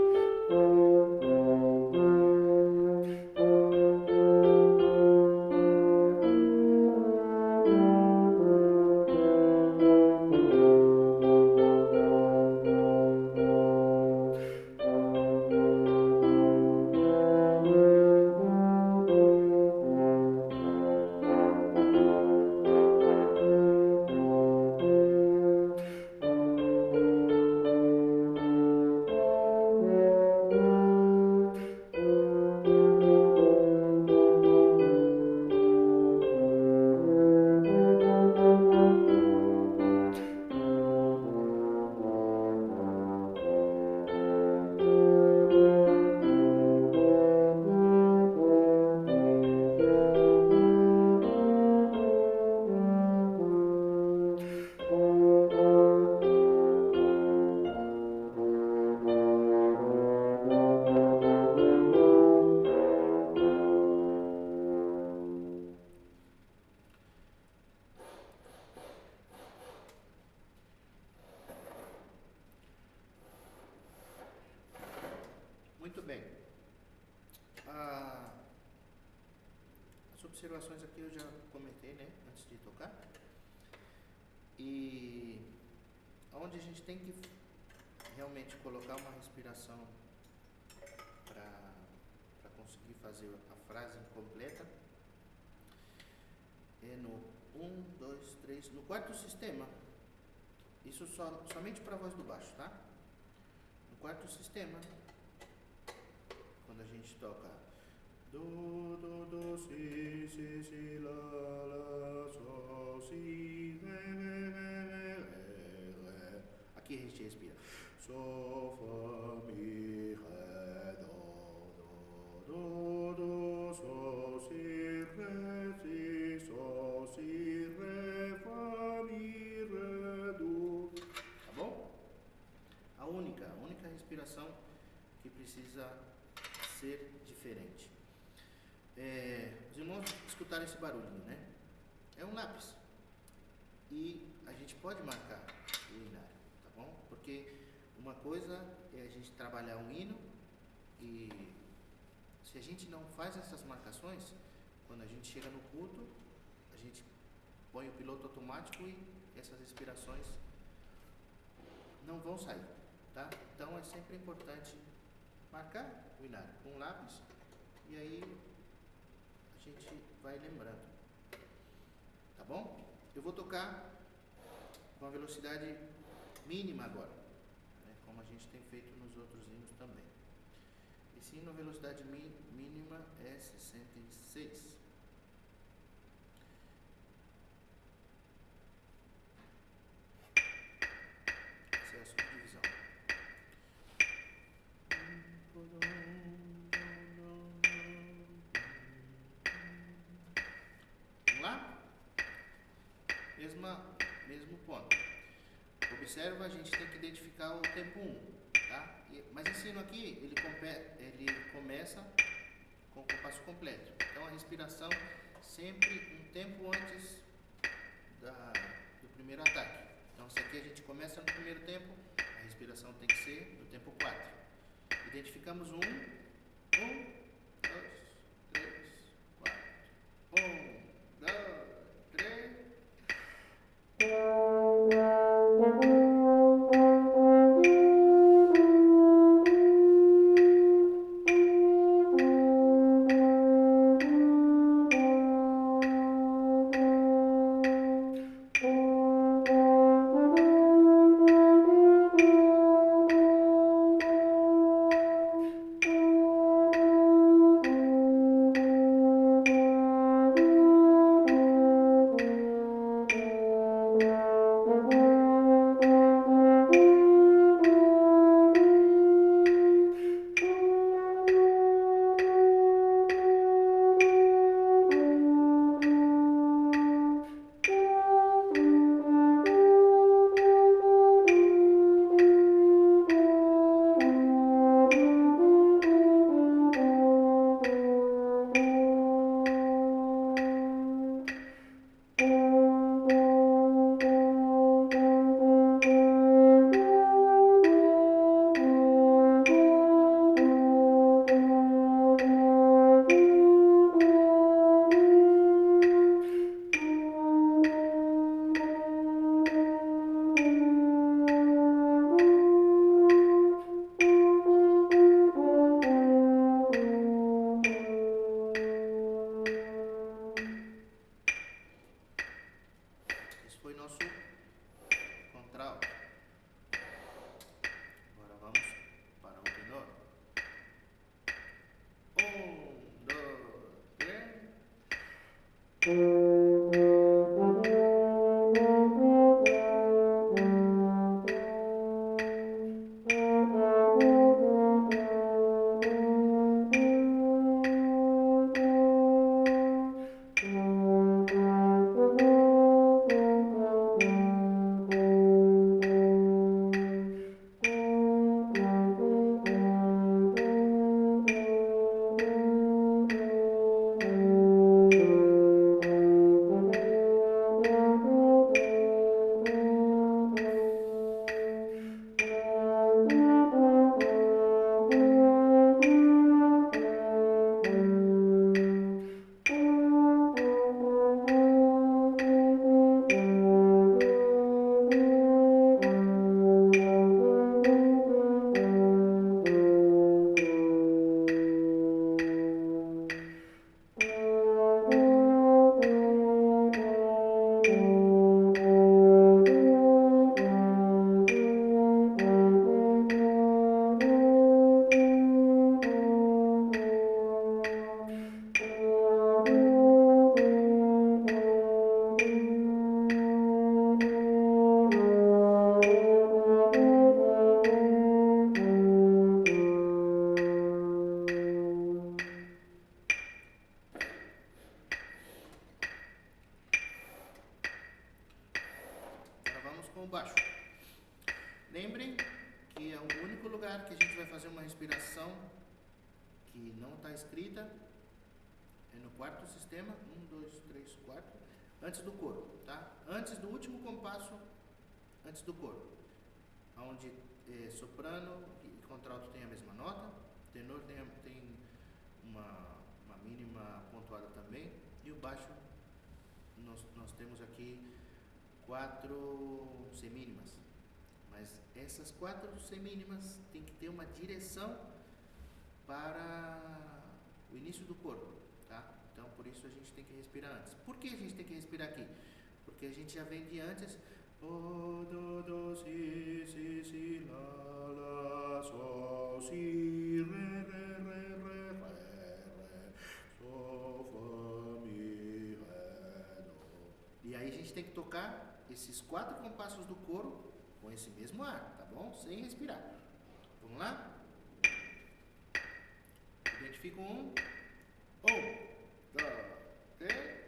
Muito bem. As observações aqui eu já comentei, né, antes de tocar. E onde a gente tem que realmente colocar uma respiração para conseguir fazer a frase completa é no 1, 2, 3, no quarto sistema. Isso somente para a voz do baixo, tá? No quarto sistema, quando a gente toca do, si, si, lá, sol, si, ré. Aqui a gente respira. Sol, fá, mi, ré, do, sol, si, ré, fá, mi, ré, do. Tá bom? A única respiração que precisa ser diferente. Os irmãos escutaram esse barulhinho, né? É um lápis. E a gente pode marcar o inário, tá bom? Porque uma coisa é a gente trabalhar um hino e se a gente não faz essas marcações, quando a gente chega no culto, a gente põe o piloto automático e essas respirações não vão sair, tá? Então é sempre importante marcar o inário com um lápis e aí a gente vai lembrando, tá bom? Eu vou tocar com a velocidade mínima agora, né? Como a gente tem feito nos outros hinos também. Esse hino, a velocidade mínima é 66. Essa é a subdivisão. mesmo ponto. Observa, a gente tem que identificar o tempo 1, tá? Mas esse hino aqui, ele começa com o compasso completo. Então a respiração sempre um tempo antes do primeiro ataque. Então se aqui a gente começa no primeiro tempo, a respiração tem que ser do tempo 4. Identificamos 1, 2, 3, 4. 1, 2, 3. Esse foi nosso contralto. Agora vamos para o tenor. 1, 2, 3. Com o baixo. Lembrem que é o único lugar que a gente vai fazer uma respiração que não está escrita é no quarto sistema, 1, 2, 3, 4, antes do coro, tá? Antes do último compasso, antes do coro, onde soprano e contralto tem a mesma nota, tenor tem uma mínima pontuada também, e o baixo nós temos aqui 4 semínimas, mas essas 4 semínimas tem que ter uma direção para o início do coro, tá? Então por isso a gente tem que respirar antes. Por que a gente tem que respirar aqui? Porque a gente já vem de antes, do, do, si, la, la, sol, si, re, sol, fa, mi, ré, do. E aí a gente tem que tocar esses 4 compassos do coro com esse mesmo ar, tá bom? Sem respirar. Vamos lá? Identifica 1, 2, 3.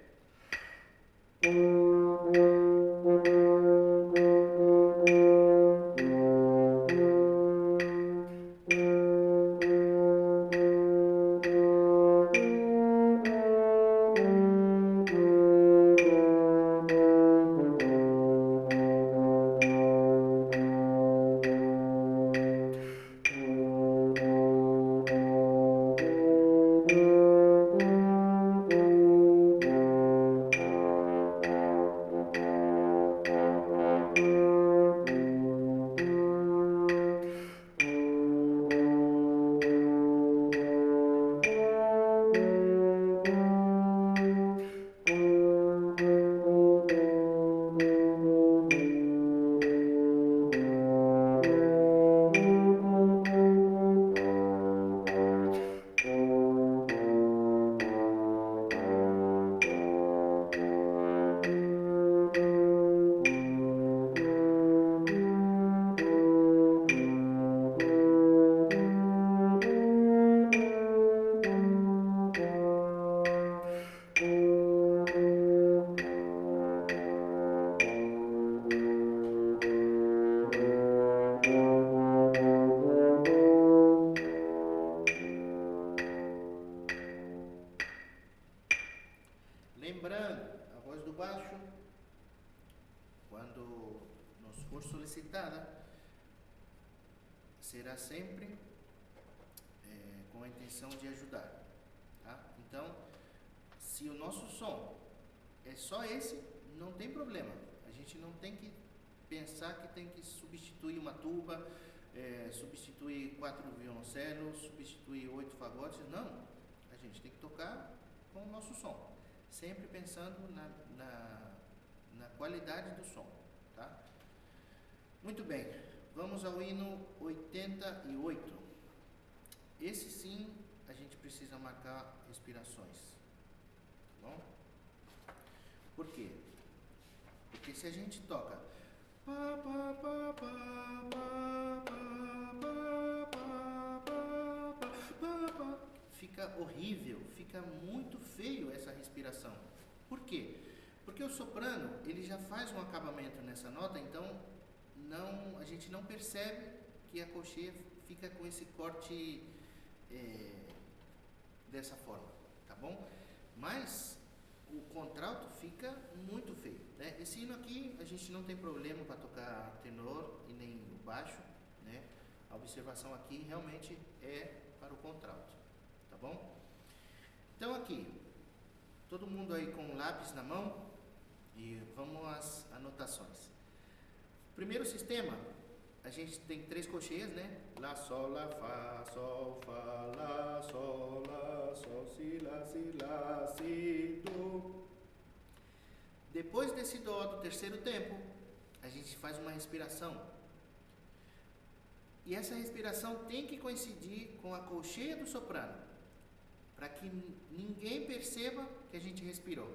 baixo, quando nos for solicitada, será sempre com a intenção de ajudar, tá? Então, se o nosso som é só esse, não tem problema. A gente não tem que pensar que tem que substituir uma tuba, substituir 4 violoncelos, substituir 8 fagotes. Não, a gente tem que tocar com o nosso som, sempre pensando na qualidade do som, tá? Muito bem, vamos ao hino 88. Esse sim, a gente precisa marcar respirações, tá bom? Por quê? Porque se a gente toca fica horrível, fica muito feio essa respiração. Por quê? Porque o soprano, ele já faz um acabamento nessa nota, então a gente não percebe que a colcheia fica com esse corte dessa forma, tá bom? Mas o contralto fica muito feio, né? Esse hino aqui a gente não tem problema para tocar tenor e nem o baixo, né? A observação aqui realmente é para o contralto, tá bom? Então aqui, todo mundo aí com o lápis na mão e vamos às anotações. Primeiro sistema, a gente tem 3 colcheias, né? Lá, sol, lá, fá, sol, si, lá, si, do. Depois desse dó do terceiro tempo, a gente faz uma respiração. E essa respiração tem que coincidir com a colcheia do soprano, para que ninguém perceba que a gente respirou,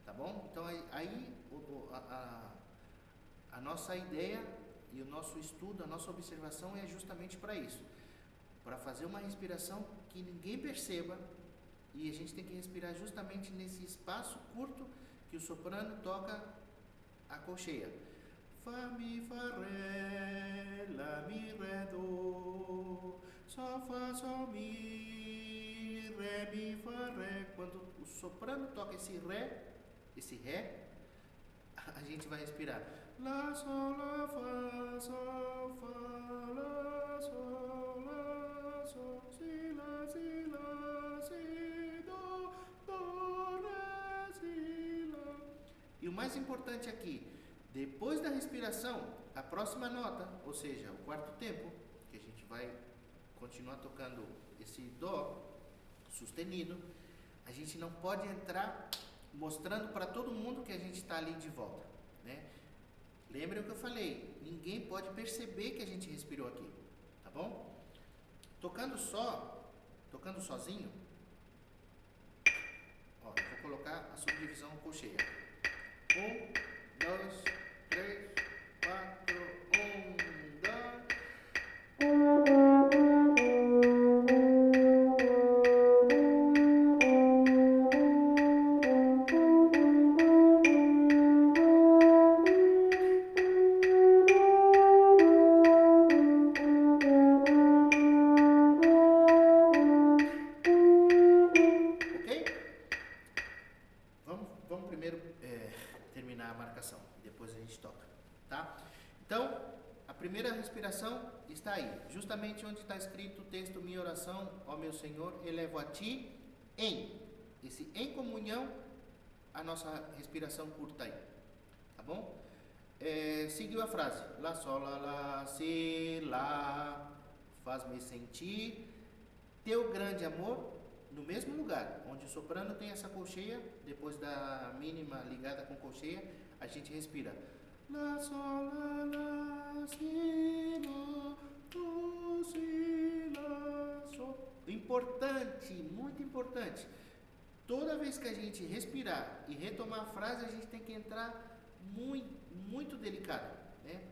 tá bom? Então aí a nossa ideia e o nosso estudo, a nossa observação é justamente para isso, para fazer uma respiração que ninguém perceba, e a gente tem que respirar justamente nesse espaço curto que o soprano toca a colcheia. Fá, mi, fá, ré, lá, mi, ré, do, sol, fá, sol, mi, ré, mi, fá, ré. Quando o soprano toca esse ré, a gente vai respirar. Lá, sol, lá, fá, sol, fá, lá, sol, si, lá, si, do, ré, si, lá. E o mais importante aqui, depois da respiração, a próxima nota, ou seja, o quarto tempo, que a gente vai continuar tocando esse dó sustenido, a gente não pode entrar mostrando para todo mundo que a gente está ali de volta, né? Lembrem o que eu falei, ninguém pode perceber que a gente respirou aqui, tá bom? Tocando sozinho, ó, eu vou colocar a subdivisão colcheia. 1, 2, 3, 4, 1, 2. Ok? Vamos primeiro terminar a marcação, depois a gente toca, tá? Então, a primeira respiração está aí, justamente onde está escrito o texto: minha oração, ó meu Senhor, elevo a Ti em comunhão, a nossa respiração curta aí, tá bom? Seguiu a frase, lá, sol, lá, si, lá, faz-me sentir teu grande amor. No mesmo lugar, onde o soprano tem essa colcheia, depois da mínima ligada com colcheia, a gente respira. Lá, sol, lá, si, lá, do, si, lá, sol. Importante, muito importante. Toda vez que a gente respirar e retomar a frase, a gente tem que entrar muito, muito delicado, né?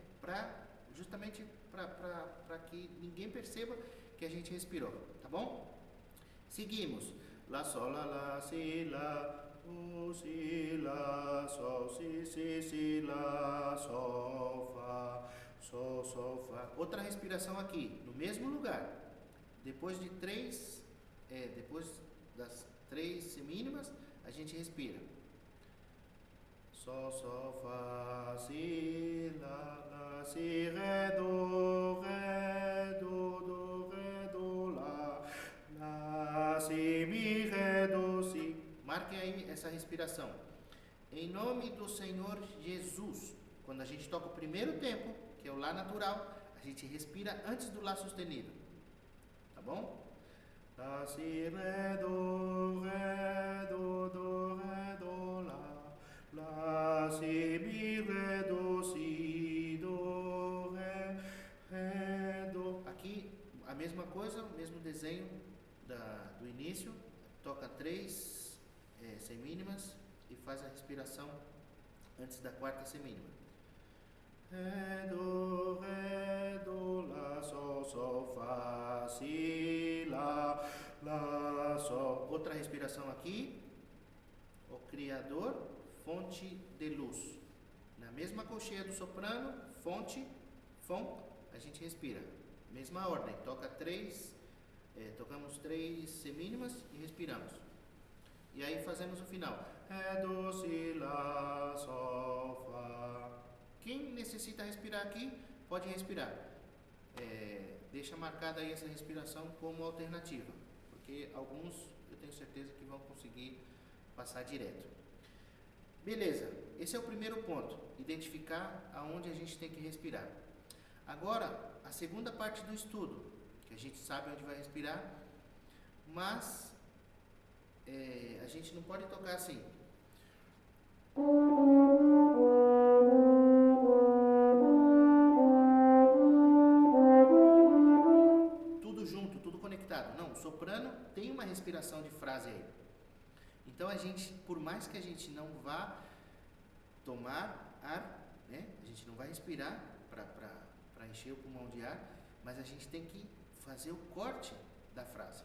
Justamente para que ninguém perceba que a gente respirou, tá bom? Seguimos. Lá, sol, lá, si, lá, do, si, lá, sol, si, lá, sol, fá. Outra respiração aqui, no mesmo lugar. Depois das 3 semínimas, a gente respira. Sol, Fá, Si, Lá, Si, Ré, Do, Do, Ré, Do, Lá, Si, Mi, Ré, Do, Si. Marque aí essa respiração. Em nome do Senhor Jesus. Quando a gente toca o primeiro tempo, que é o Lá natural, a gente respira antes do Lá sustenido. Tá bom? Lá, Si, Ré, Do, Ré, Do, Ré, Do, Lá. Lá, Si, Mi, Ré, Do, Si, Do, Ré, Ré, Do. Aqui a mesma coisa, o mesmo desenho do início. Toca 3 semínimas e faz a respiração antes da quarta semínima. Ré, Do, Lá, Sol, Fá, Si, Lá, Sol. Outra respiração aqui. O Criador, fonte de luz. Na mesma colcheia do soprano, fonte, fom, a gente respira. Mesma ordem, tocamos 3 semínimas e respiramos. E aí fazemos o final. Ré, Do, Si, Lá, Sol, Fá. Quem necessita respirar aqui, pode respirar. Deixa marcada aí essa respiração como alternativa, porque alguns eu tenho certeza que vão conseguir passar direto. Beleza, esse é o primeiro ponto, identificar aonde a gente tem que respirar. Agora, a segunda parte do estudo, que a gente sabe onde vai respirar, mas a gente não pode tocar assim. Tudo junto, tudo conectado. Não, o soprano tem uma respiração de frase aí. Então a gente, por mais que a gente não vá tomar ar, né? A gente não vai respirar para encher o pulmão de ar, mas a gente tem que fazer o corte da frase.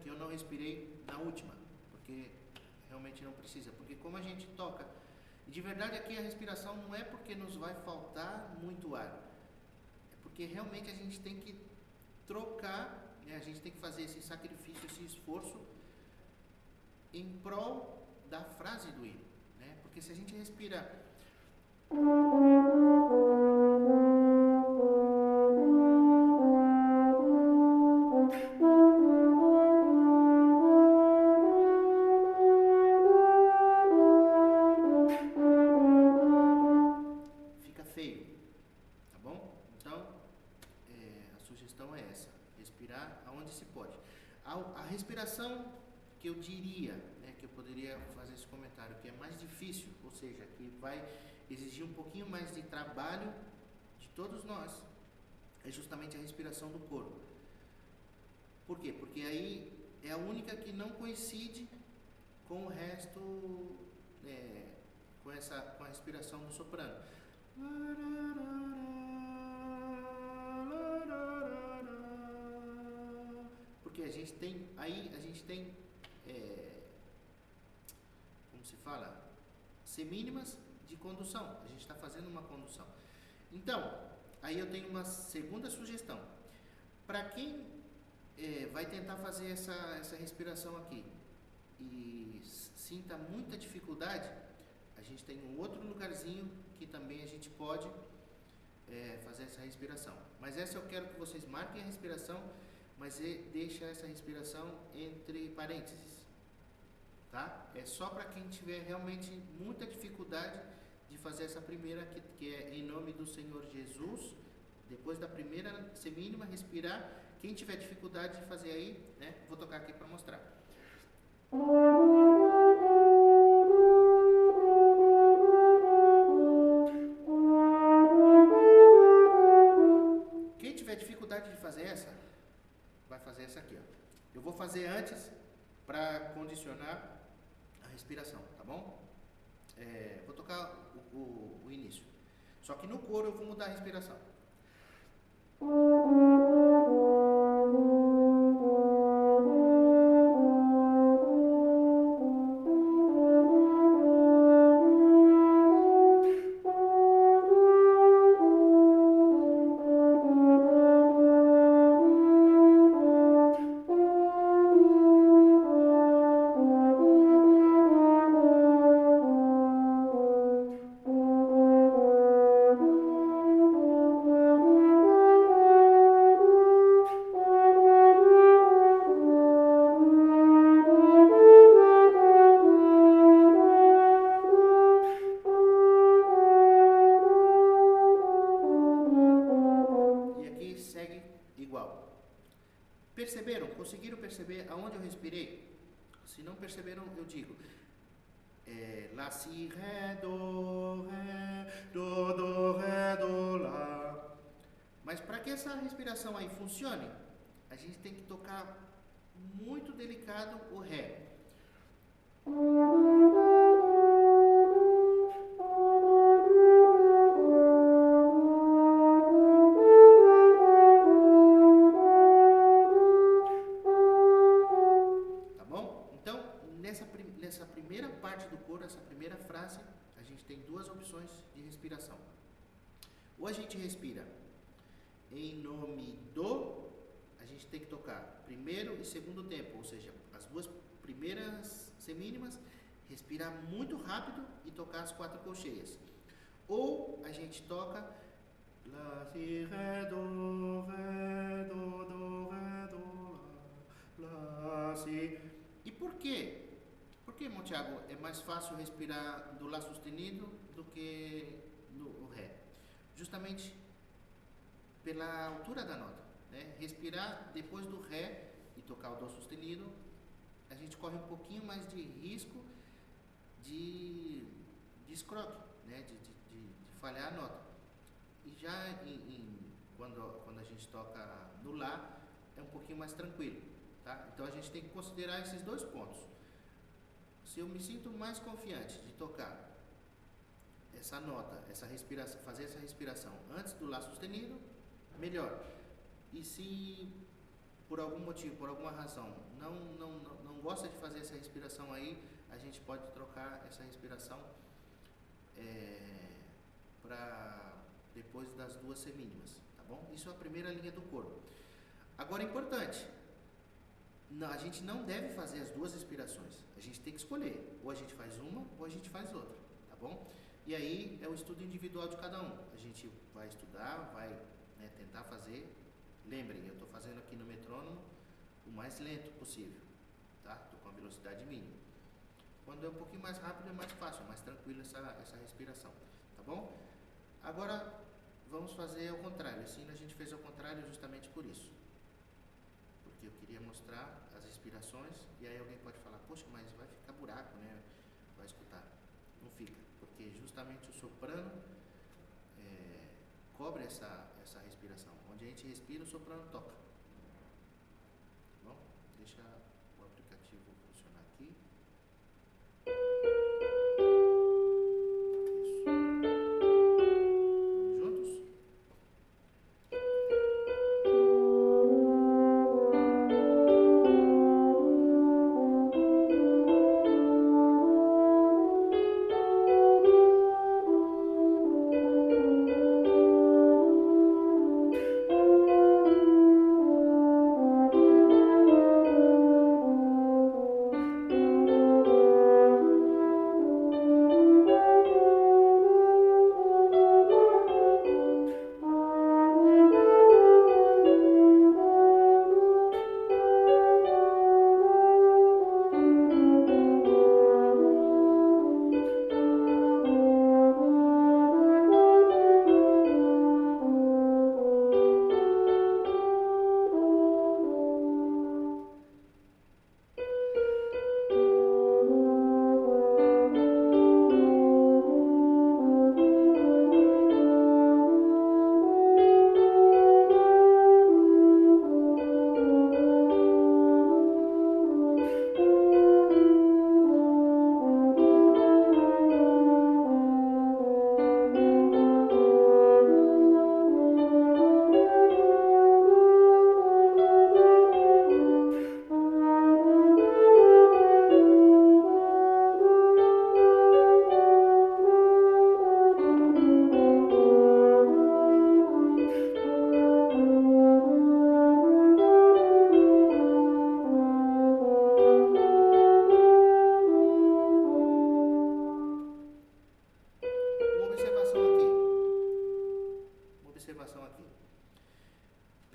Que eu não respirei na última, porque realmente não precisa, porque como a gente toca, e de verdade aqui a respiração não é porque nos vai faltar muito ar, é porque realmente a gente tem que trocar, né? A gente tem que fazer esse sacrifício, esse esforço em prol da frase do hino, né? Porque se a gente respira fica feio, tá bom? Então a sugestão é essa, respirar aonde se pode. A respiração que eu diria, né, que eu poderia fazer esse comentário, que é mais difícil, ou seja, que vai exigir um pouquinho mais de trabalho de todos nós, é justamente a respiração do coro. Por quê? Porque aí é a única que não coincide com o resto, com a respiração do soprano. Porque a gente tem, como se fala, semínimas de condução. A gente está fazendo uma condução. Então, aí eu tenho uma segunda sugestão. Para quem vai tentar fazer essa respiração aqui e sinta muita dificuldade, a gente tem um outro lugarzinho que também a gente pode fazer essa respiração. Mas essa eu quero que vocês marquem a respiração, mas deixa essa respiração entre parênteses. tá? É só para quem tiver realmente muita dificuldade de fazer essa primeira, que é em nome do Senhor Jesus. Depois da primeira semínima, respirar. Quem tiver dificuldade de fazer aí, né? Vou tocar aqui para mostrar. Quem tiver dificuldade de fazer essa, vai fazer essa aqui, ó. Eu vou fazer antes para condicionar a respiração, tá bom? Vou tocar o início. Só que no coro eu vou mudar a respiração. Perceberam? Conseguiram perceber aonde eu respirei? Se não perceberam, eu digo Lá, Si, Ré, Do, Ré, Do, Lá. Mas para que essa respiração aí funcione, a gente tem que tocar muito delicado o Ré. Nessa primeira parte do coro, essa primeira frase, a gente tem duas opções de respiração. Ou a gente respira em nome do, a gente tem que tocar primeiro e segundo tempo, ou seja, as duas primeiras semínimas, respirar muito rápido e tocar as quatro colcheias. Ou a gente toca Lá, Si, Ré, Do, Ré, Do, Ré, Do, Lá, Si. E por quê? Por que, Montiago, é mais fácil respirar do Lá sustenido do que no Ré? Justamente pela altura da nota, né? Respirar depois do Ré e tocar o Dó sustenido, a gente corre um pouquinho mais de risco de escroque, né? De falhar a nota. E já quando a gente toca no Lá, é um pouquinho mais tranquilo, tá? Então a gente tem que considerar esses dois pontos. Se eu me sinto mais confiante de tocar essa nota, essa respiração, fazer essa respiração antes do Lá sustenido, melhor. E se por algum motivo, por alguma razão, não gosta de fazer essa respiração aí, a gente pode trocar essa respiração para depois das duas semínimas, tá bom? Isso é a primeira linha do coro. Agora, importante, a gente não deve fazer as duas respirações. A gente tem que escolher. Ou a gente faz uma, ou a gente faz outra. Tá bom? E aí é o estudo individual de cada um. A gente vai estudar, vai tentar fazer. Lembrem, eu estou fazendo aqui no metrônomo o mais lento possível. Tá? Estou com a velocidade mínima. Quando é um pouquinho mais rápido é mais fácil, mais tranquilo essa respiração. Tá bom? Agora vamos fazer ao contrário. Assim a gente fez ao contrário justamente por isso. Porque eu queria mostrar as respirações e aí alguém pode falar, poxa, mas vai ficar buraco, né? Vai escutar. Não fica, porque justamente o soprano cobre essa respiração. Onde a gente respira, o soprano toca. Tá bom? Deixa o aplicativo funcionar aqui.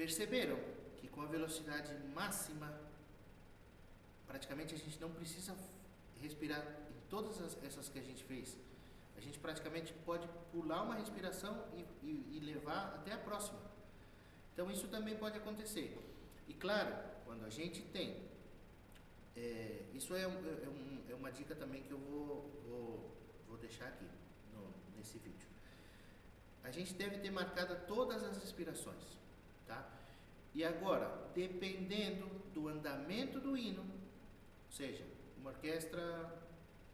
Perceberam que com a velocidade máxima, praticamente a gente não precisa respirar em todas essas que a gente fez. A gente praticamente pode pular uma respiração e levar até a próxima. Então isso também pode acontecer. E claro, quando a gente tem, isso é uma dica também que eu vou deixar aqui nesse vídeo. A gente deve ter marcado todas as respirações, tá? E agora, dependendo do andamento do hino, ou seja, uma orquestra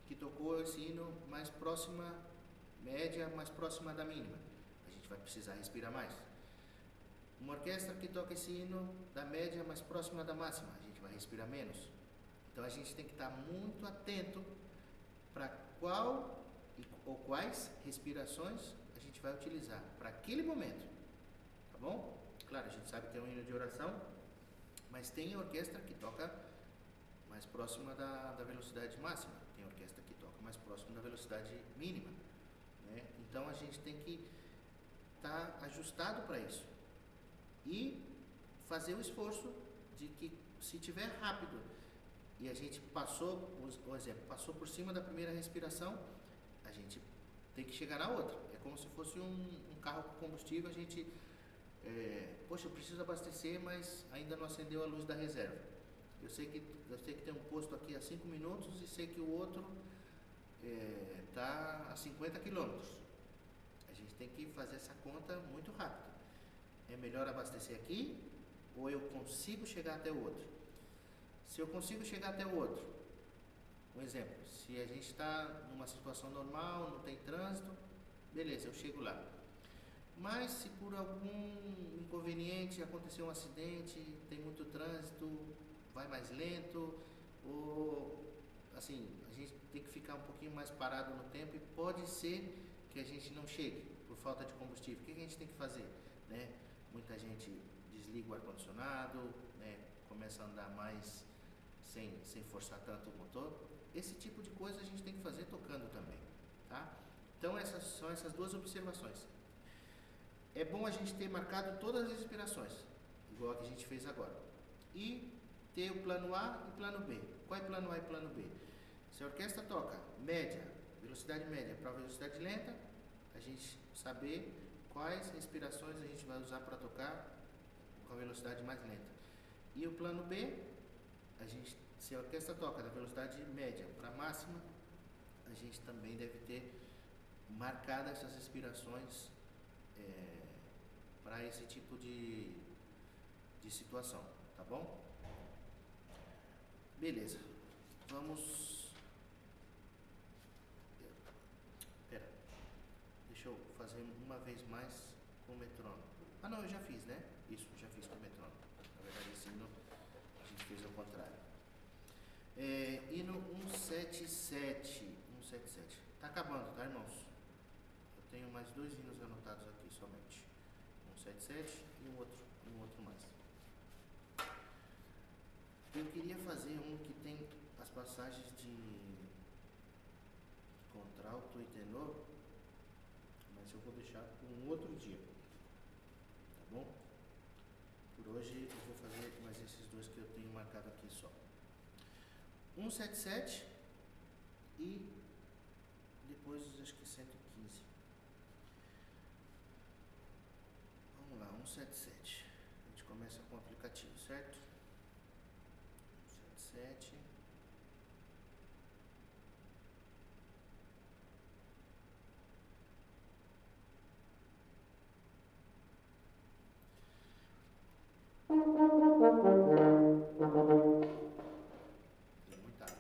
que tocou esse hino mais próxima, média, mais próxima da mínima, a gente vai precisar respirar mais. Uma orquestra que toca esse hino da média mais próxima da máxima, a gente vai respirar menos. Então a gente tem que estar muito atento para qual ou quais respirações a gente vai utilizar para aquele momento, tá bom? Claro, a gente sabe que é um hino de oração, mas tem orquestra que toca mais próxima da velocidade máxima, tem orquestra que toca mais próximo da velocidade mínima, né? Então a gente tem que estar ajustado para isso e fazer o esforço de que, se tiver rápido e a gente passou, por exemplo, passou por cima da primeira respiração, a gente tem que chegar na outra. É como se fosse um carro com combustível, a gente poxa, eu preciso abastecer, mas ainda não acendeu a luz da reserva. Eu sei que tem um posto aqui a 5 minutos e sei que o outro está a 50 quilômetros. A gente tem que fazer essa conta muito rápido. É melhor abastecer aqui ou eu consigo chegar até o outro? Se eu consigo chegar até o outro, um exemplo, se a gente está numa situação normal, não tem trânsito, beleza, eu chego lá. Mas se por algum inconveniente aconteceu um acidente, tem muito trânsito, vai mais lento, ou assim, a gente tem que ficar um pouquinho mais parado no tempo e pode ser que a gente não chegue por falta de combustível. O que a gente tem que fazer, né? Muita gente desliga o ar-condicionado, né? Começa a andar mais sem forçar tanto o motor. Esse tipo de coisa a gente tem que fazer tocando também, tá? Então são essas duas observações. É bom a gente ter marcado todas as respirações, igual a que a gente fez agora. E ter o plano A e o plano B. Qual é o plano A e o plano B? Se a orquestra toca média, velocidade média para velocidade lenta, a gente saber quais respirações a gente vai usar para tocar com a velocidade mais lenta. E o plano B, se a orquestra toca da velocidade média para máxima, a gente também deve ter marcado essas respirações para esse tipo de situação, tá bom? Beleza, vamos. Pera, deixa eu fazer uma vez mais com o metrônomo. Ah, não, eu já fiz, né? Isso, já fiz com o metrônomo. Na verdade, esse hino a gente fez ao contrário. Hino 177. Tá acabando, tá, irmãos? Eu tenho mais 2 hinos anotados aqui somente. 177 e um outro mais. Eu queria fazer um que tem as passagens de contralto e tenor, mas eu vou deixar para um outro dia, tá bom? Por hoje eu vou fazer mais esses dois que eu tenho marcado aqui só. 177 e depois acho que 115. Vamos lá, 177. A gente começa com o aplicativo, certo? 177. Tem muita água.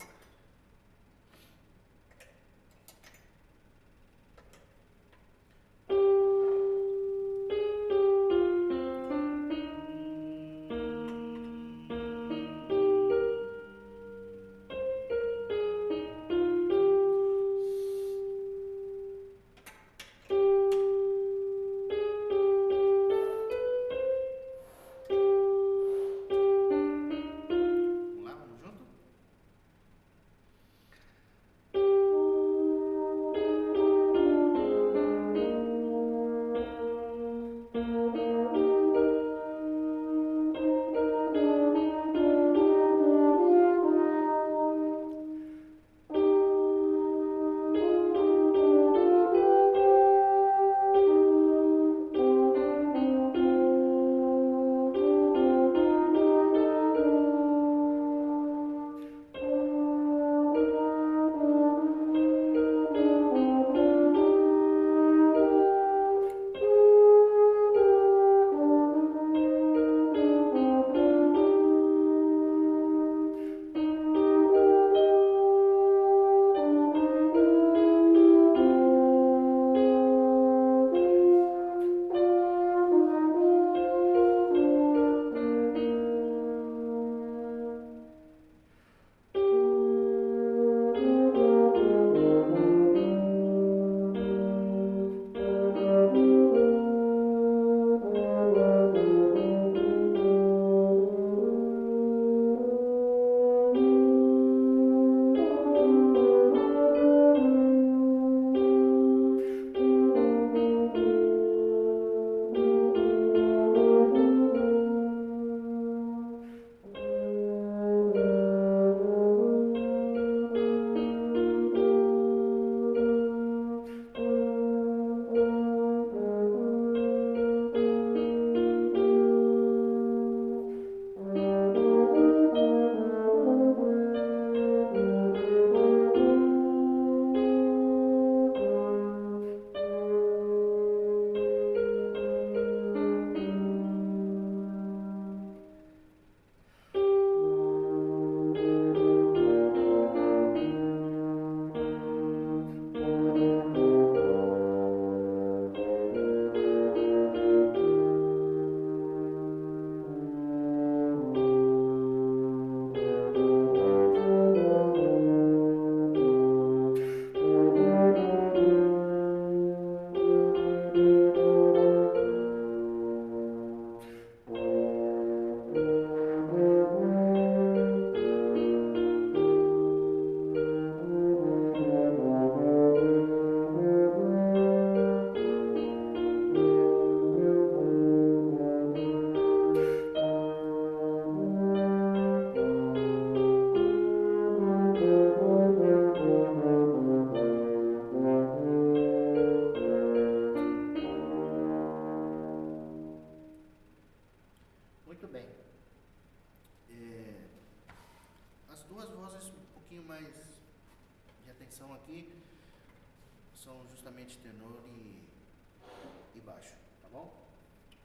são justamente tenor e baixo, tá bom?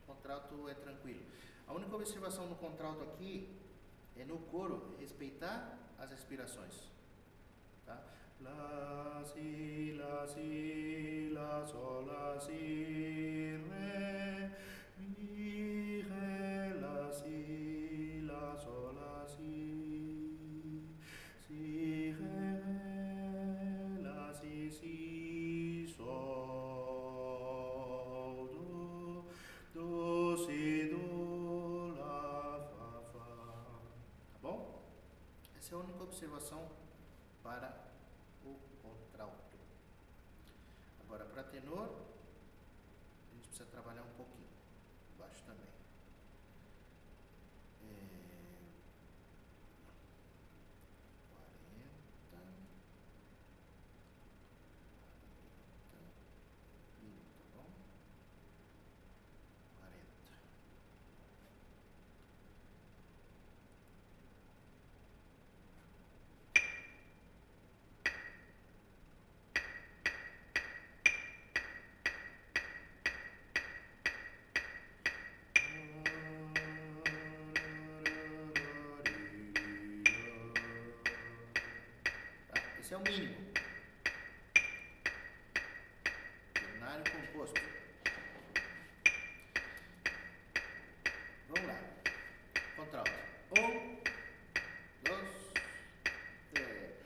Contralto é tranquilo. A única observação no contralto aqui é no coro respeitar as respirações, tá? Lá, si, lá, si, lá, sol, lá, si, ré, mi, ré, lá, si, lá, sol, lá, si, ré, ré, lá, si, sol, do, si, do, lá, fá. Tá bom? Essa é a única observação para o contralto. Agora, para tenor, a gente precisa trabalhar um pouquinho. Baixo também. Tá bom? 40. Tá? Esse é o mínimo. Ternário composto. Vamos lá. Contralto. 1, 2, 3.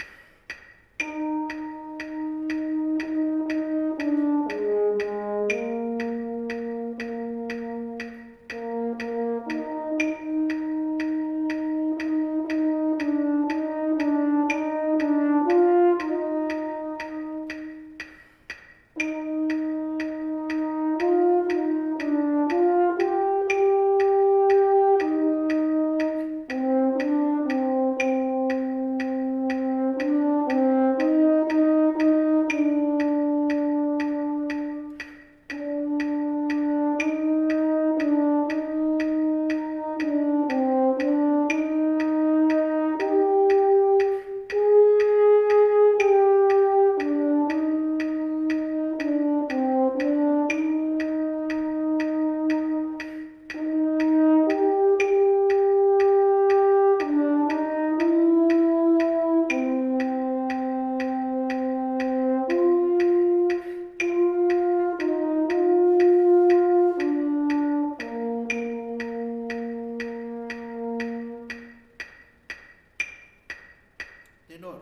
Tenor,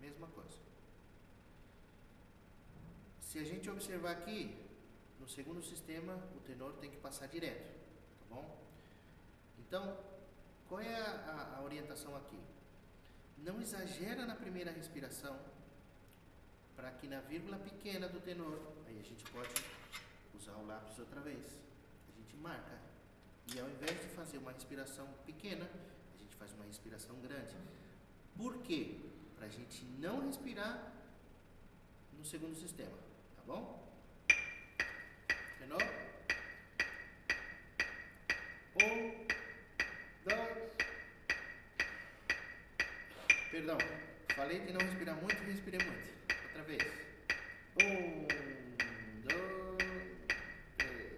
mesma coisa. Se a gente observar aqui, no segundo sistema, o tenor tem que passar direto, tá bom? Então, qual é a orientação aqui? Não exagera na primeira respiração, para que na vírgula pequena do tenor, aí a gente pode usar o lápis outra vez. A gente marca. E ao invés de fazer uma respiração pequena, a gente faz uma respiração grande. Por quê? Para a gente não respirar no segundo sistema, tá bom? Tenor. 1, 2. Perdão, falei de não respirar muito e respirei muito. Outra vez. 1, 2, 3.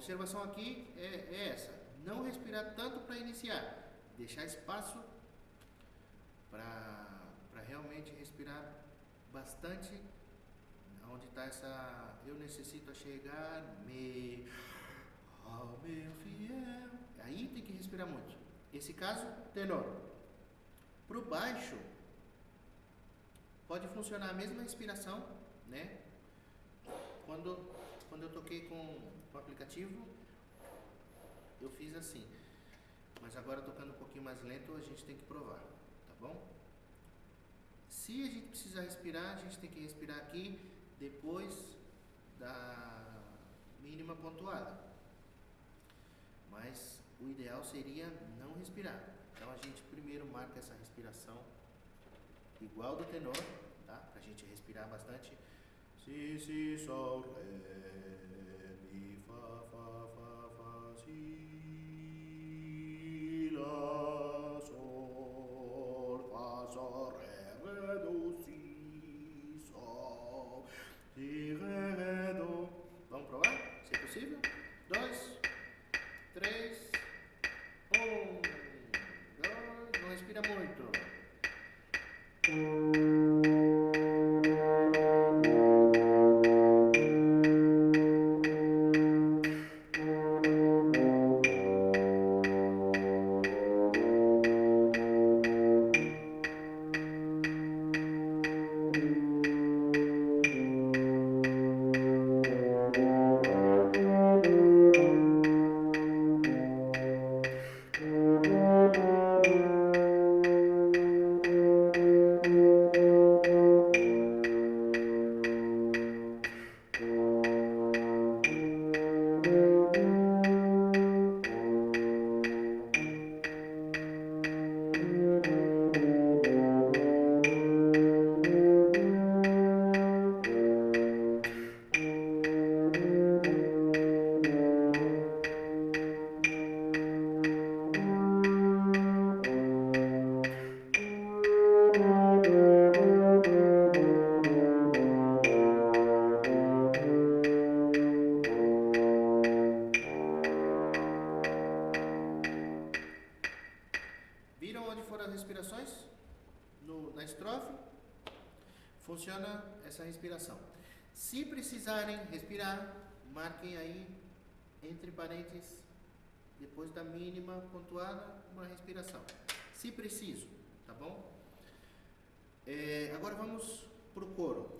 observação aqui é essa. Não respirar tanto para iniciar. Deixar espaço para realmente respirar bastante. Onde está essa... Eu necessito chegar, ao meu fiel. Aí tem que respirar muito. Esse caso, tenor. Para o baixo, pode funcionar a mesma respiração, né? Quando eu toquei com o aplicativo, eu fiz assim. Mas agora tocando um pouquinho mais lento, a gente tem que provar, tá bom? Se a gente precisar respirar, a gente tem que respirar aqui depois da mínima pontuada. Mas o ideal seria não respirar. Então a gente primeiro marca essa respiração igual do tenor, tá? Pra gente respirar bastante. Si, si, sol, ré, mi, fá, fá, fá, fá, si, lá, sol, fá, sol, ré, ré, do, si, sol, si, ré, ré, do. Vamos provar? Se é possível? 2, 3, 1, 2, não respira muito. Viram onde foram as respirações? Na estrofe, funciona essa respiração. Se precisarem respirar, marquem aí, entre parênteses, depois da mínima pontuada, uma respiração. Se preciso, tá bom? Agora vamos para o coro.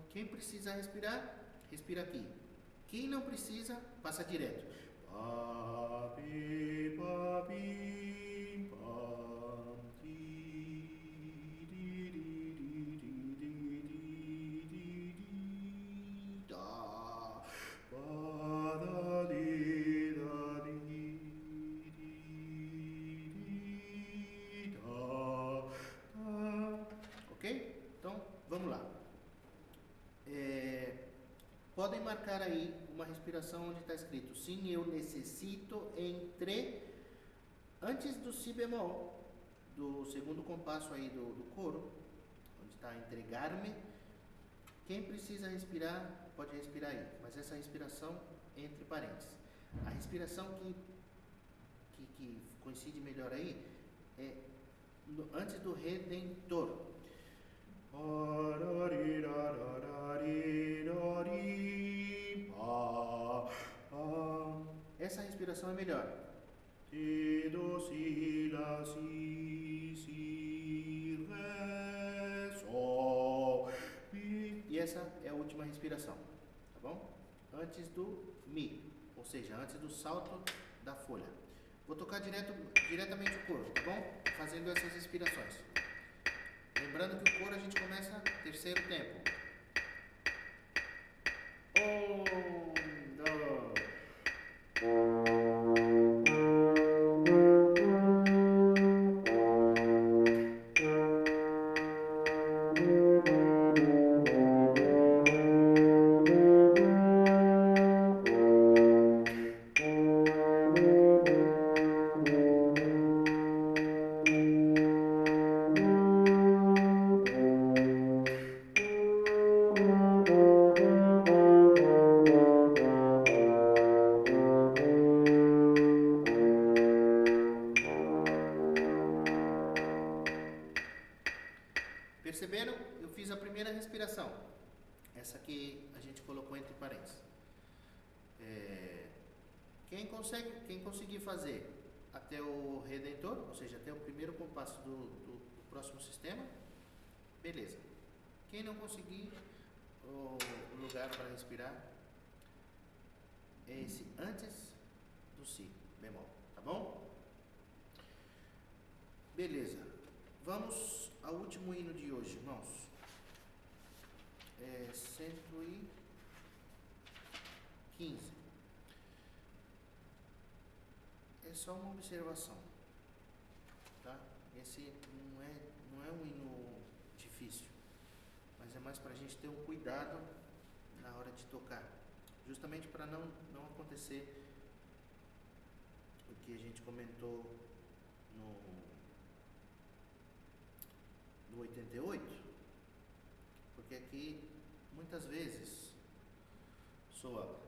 Quem precisa respirar, respira aqui. Quem não precisa, passa direto. Ok? Então, vamos lá. Podem marcar aí uma respiração onde está escrito sim, eu necessito antes do si bemol, do segundo compasso aí do coro, onde está entregar-me. Quem precisa respirar, pode respirar aí, mas essa respiração entre parênteses. A respiração que coincide melhor aí é antes do redentor. Essa respiração é melhor. Si, do, si, lá, si, si, ré, sol, mi. E essa é a última respiração, tá bom? Antes do mi, ou seja, antes do salto da folha. Vou tocar diretamente o coro, tá bom? Fazendo essas respirações. Lembrando que o coro a gente começa terceiro tempo. 1, 2. Perceberam? Eu fiz a primeira respiração. Essa que a gente colocou entre parênteses. Quem conseguir fazer até o Redentor, ou seja, até o primeiro compasso do próximo sistema, beleza. Quem não conseguir, o lugar para respirar é esse antes do Si bemol, tá bom? Beleza. Vamos ao último hino de hoje, irmãos. 115. É só uma observação, tá? Esse não é um hino difícil, mas é mais para a gente ter um cuidado na hora de tocar, justamente para não acontecer o que a gente comentou no 88, porque aqui muitas vezes soa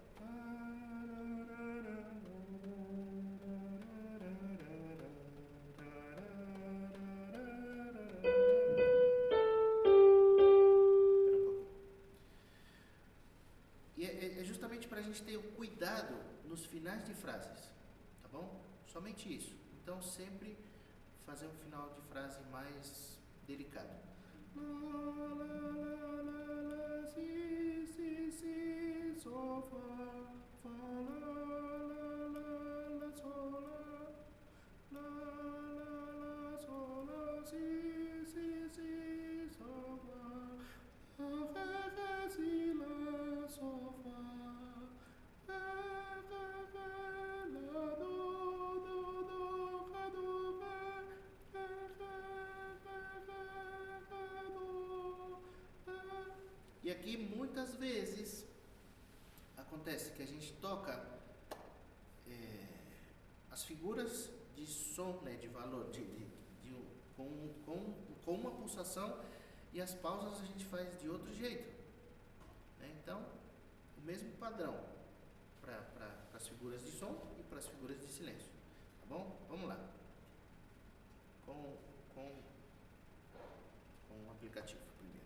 e é justamente para a gente ter o cuidado nos finais de frases, tá bom? Somente isso. Então sempre fazer um final de frase mais delicado. Si, si, si, sol, fa, la, sol, la, sol, si, si, si, sol, fa, re, si, la, sol, fa, la, do, fa, do, e aqui muitas vezes acontece que a gente toca as figuras de som, né, de valor, com uma pulsação, e as pausas a gente faz de outro jeito, né? Então, o mesmo padrão para as figuras de som e para as figuras de silêncio, tá bom? Vamos lá. Com o aplicativo primeiro.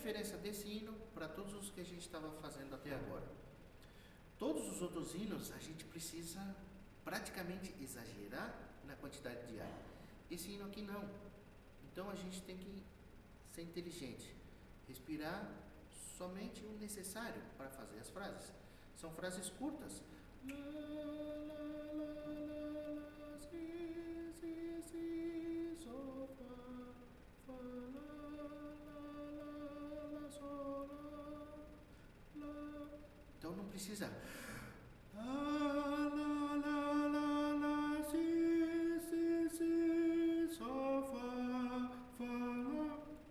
diferença desse hino para todos os que a gente estava fazendo até agora? Todos os outros hinos a gente precisa praticamente exagerar na quantidade de ar. Esse hino aqui não. Então a gente tem que ser inteligente, respirar somente o necessário para fazer as frases. São frases curtas. Então não precisa.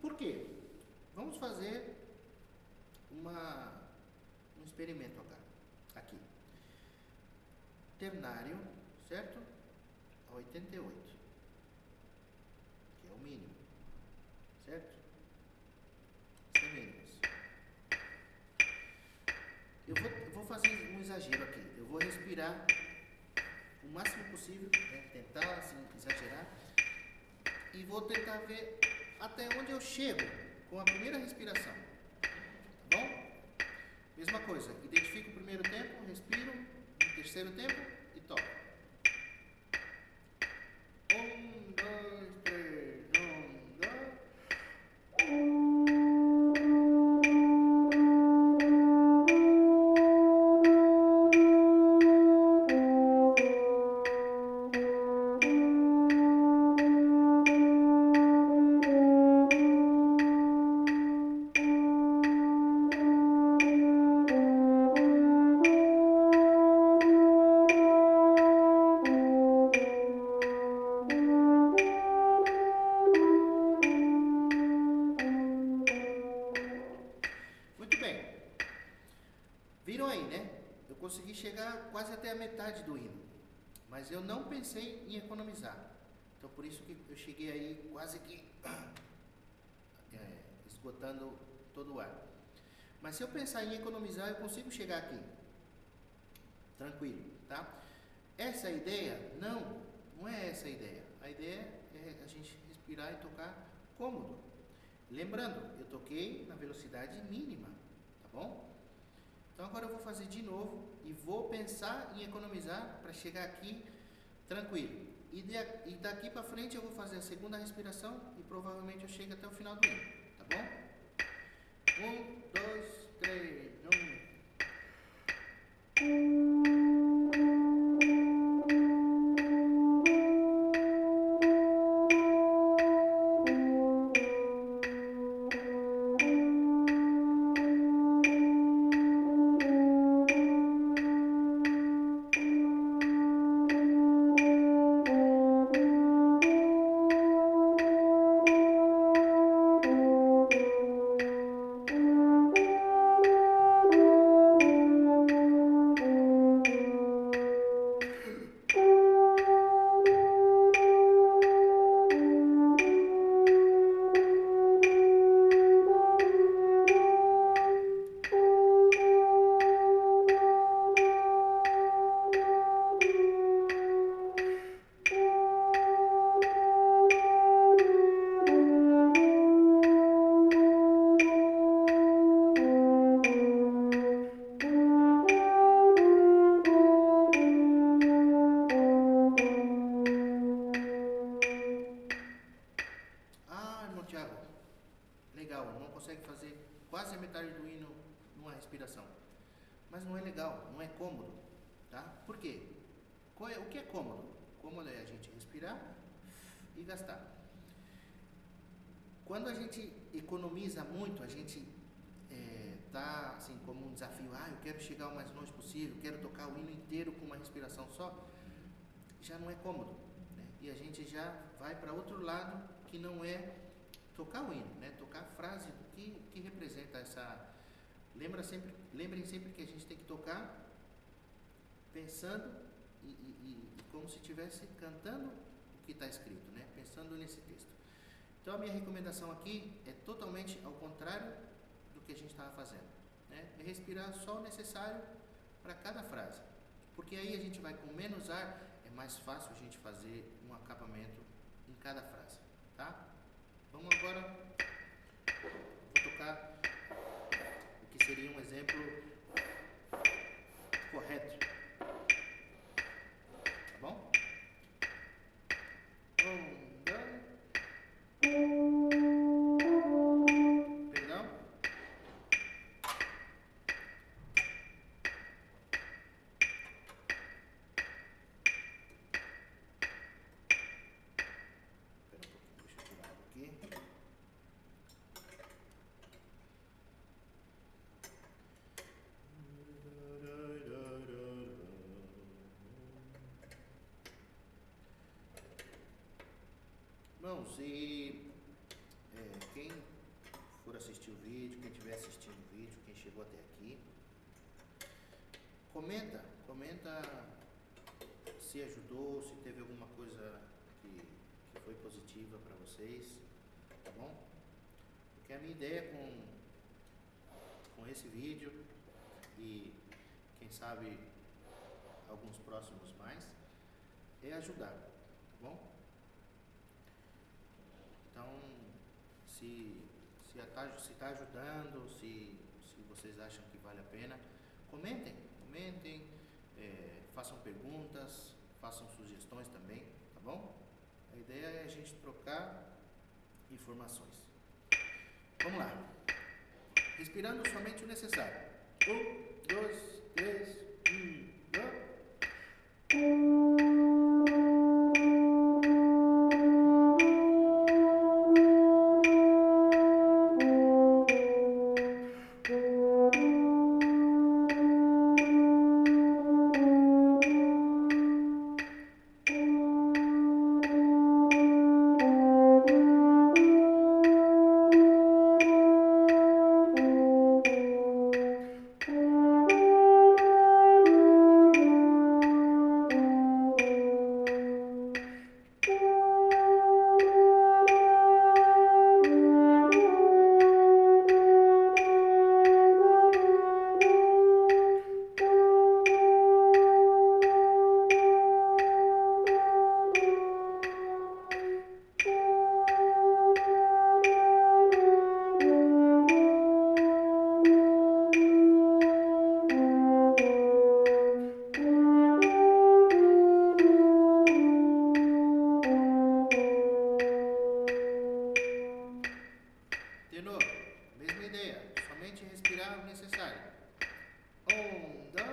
Por quê? Vamos fazer um experimento aqui. Ternário, certo? A 88, que é o mínimo, certo? São mínimos. Eu vou fazer um exagero aqui. Eu vou respirar o máximo possível, né? Tentar assim, exagerar, e vou tentar ver até onde eu chego com a primeira respiração. Tá bom? Mesma coisa, identifico o primeiro tempo, respiro, o terceiro tempo e toco. 1, 2, 3, 1, 2. Muito bem. Viram aí, né? Eu consegui chegar quase até a metade do hino, mas eu não pensei em economizar. Então por isso que eu cheguei aí quase que esgotando todo o ar. Mas se eu pensar em economizar, eu consigo chegar aqui. Tranquilo, tá? Essa é a ideia? Não é essa a ideia. A ideia é a gente respirar e tocar cômodo. Lembrando, eu toquei na velocidade mínima, tá bom? Então agora eu vou fazer de novo e vou pensar em economizar para chegar aqui tranquilo. E daqui para frente eu vou fazer a segunda respiração e provavelmente eu chego até o final do hino, tá bom? 1, 2, 3, 1. Tiago, legal, não consegue fazer quase a metade do hino numa respiração. Mas não é legal, não é cômodo, tá? Por quê? O que é cômodo? Cômodo é a gente respirar e gastar. Quando a gente economiza muito, a gente tá assim como um desafio, eu quero chegar o mais longe possível, quero tocar o hino inteiro com uma respiração só, já não é cômodo, né? E a gente já vai para outro lado que não é tocar o hino, né? Tocar a frase que representa essa. Lembrem sempre que a gente tem que tocar pensando e como se estivesse cantando o que está escrito, né? Pensando nesse texto. Então a minha recomendação aqui é totalmente ao contrário do que a gente estava fazendo, né? É respirar só o necessário para cada frase, porque aí a gente vai com menos ar, é mais fácil a gente fazer um acabamento em cada frase, tá? Vamos agora, vou tocar seria um exemplo correto. Tá bom? Perdão? Deixa eu tirar aqui. Irmãos, e quem for assistir o vídeo, quem estiver assistindo o vídeo, quem chegou até aqui, comenta se ajudou, se teve alguma coisa que foi positiva para vocês, tá bom? Porque a minha ideia com esse vídeo e quem sabe alguns próximos mais é ajudar, tá bom? Então, se está ajudando, se vocês acham que vale a pena, comentem, façam perguntas, façam sugestões também, tá bom? A ideia é a gente trocar informações. Vamos lá. Respirando somente o necessário. 1, 2, 3, 1, 2. De novo, mesma ideia, somente respirar o necessário. 1, 2.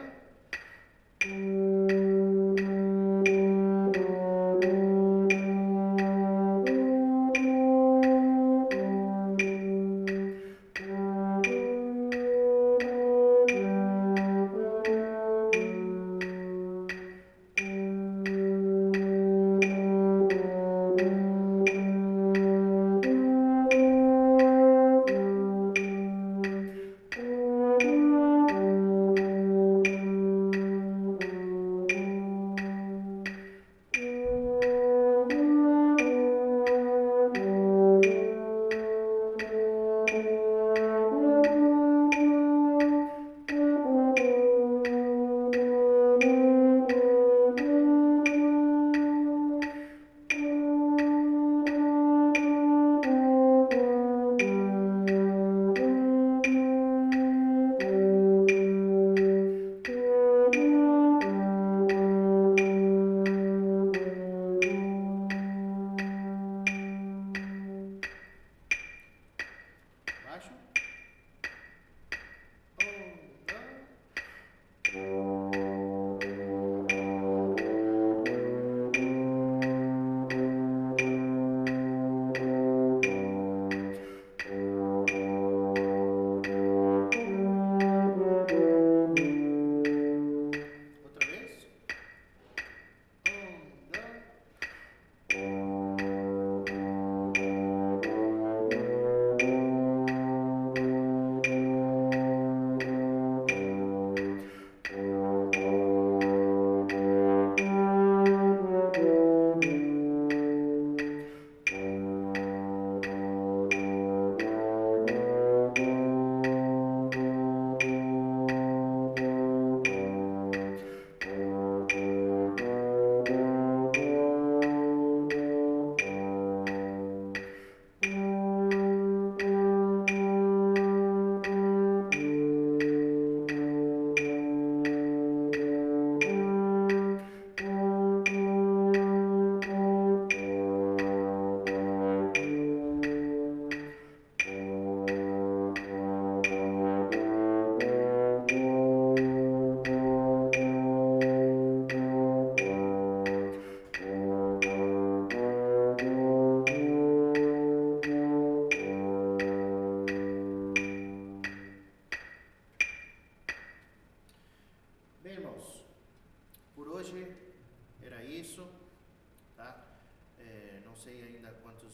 sei ainda quantos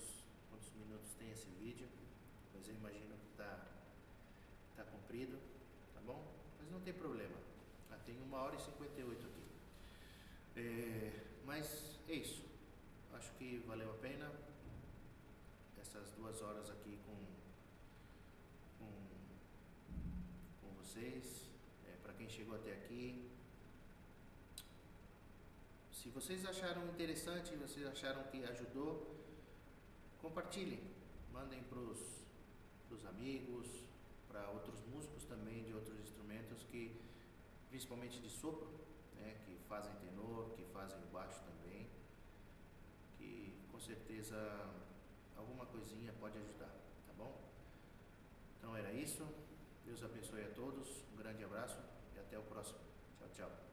minutos tem esse vídeo, mas eu imagino que tá comprido, tá bom? Mas não tem problema. Tem 1h58 aqui. Mas é isso. Acho que valeu a pena essas 2 horas aqui com vocês. Para quem chegou até aqui, se vocês acharam interessante, vocês acharam que ajudou, compartilhem, mandem para os amigos, para outros músicos também de outros instrumentos, que principalmente de sopro, né, que fazem tenor, que fazem baixo também, que com certeza alguma coisinha pode ajudar, tá bom? Então era isso. Deus abençoe a todos, um grande abraço e até o próximo. Tchau, tchau.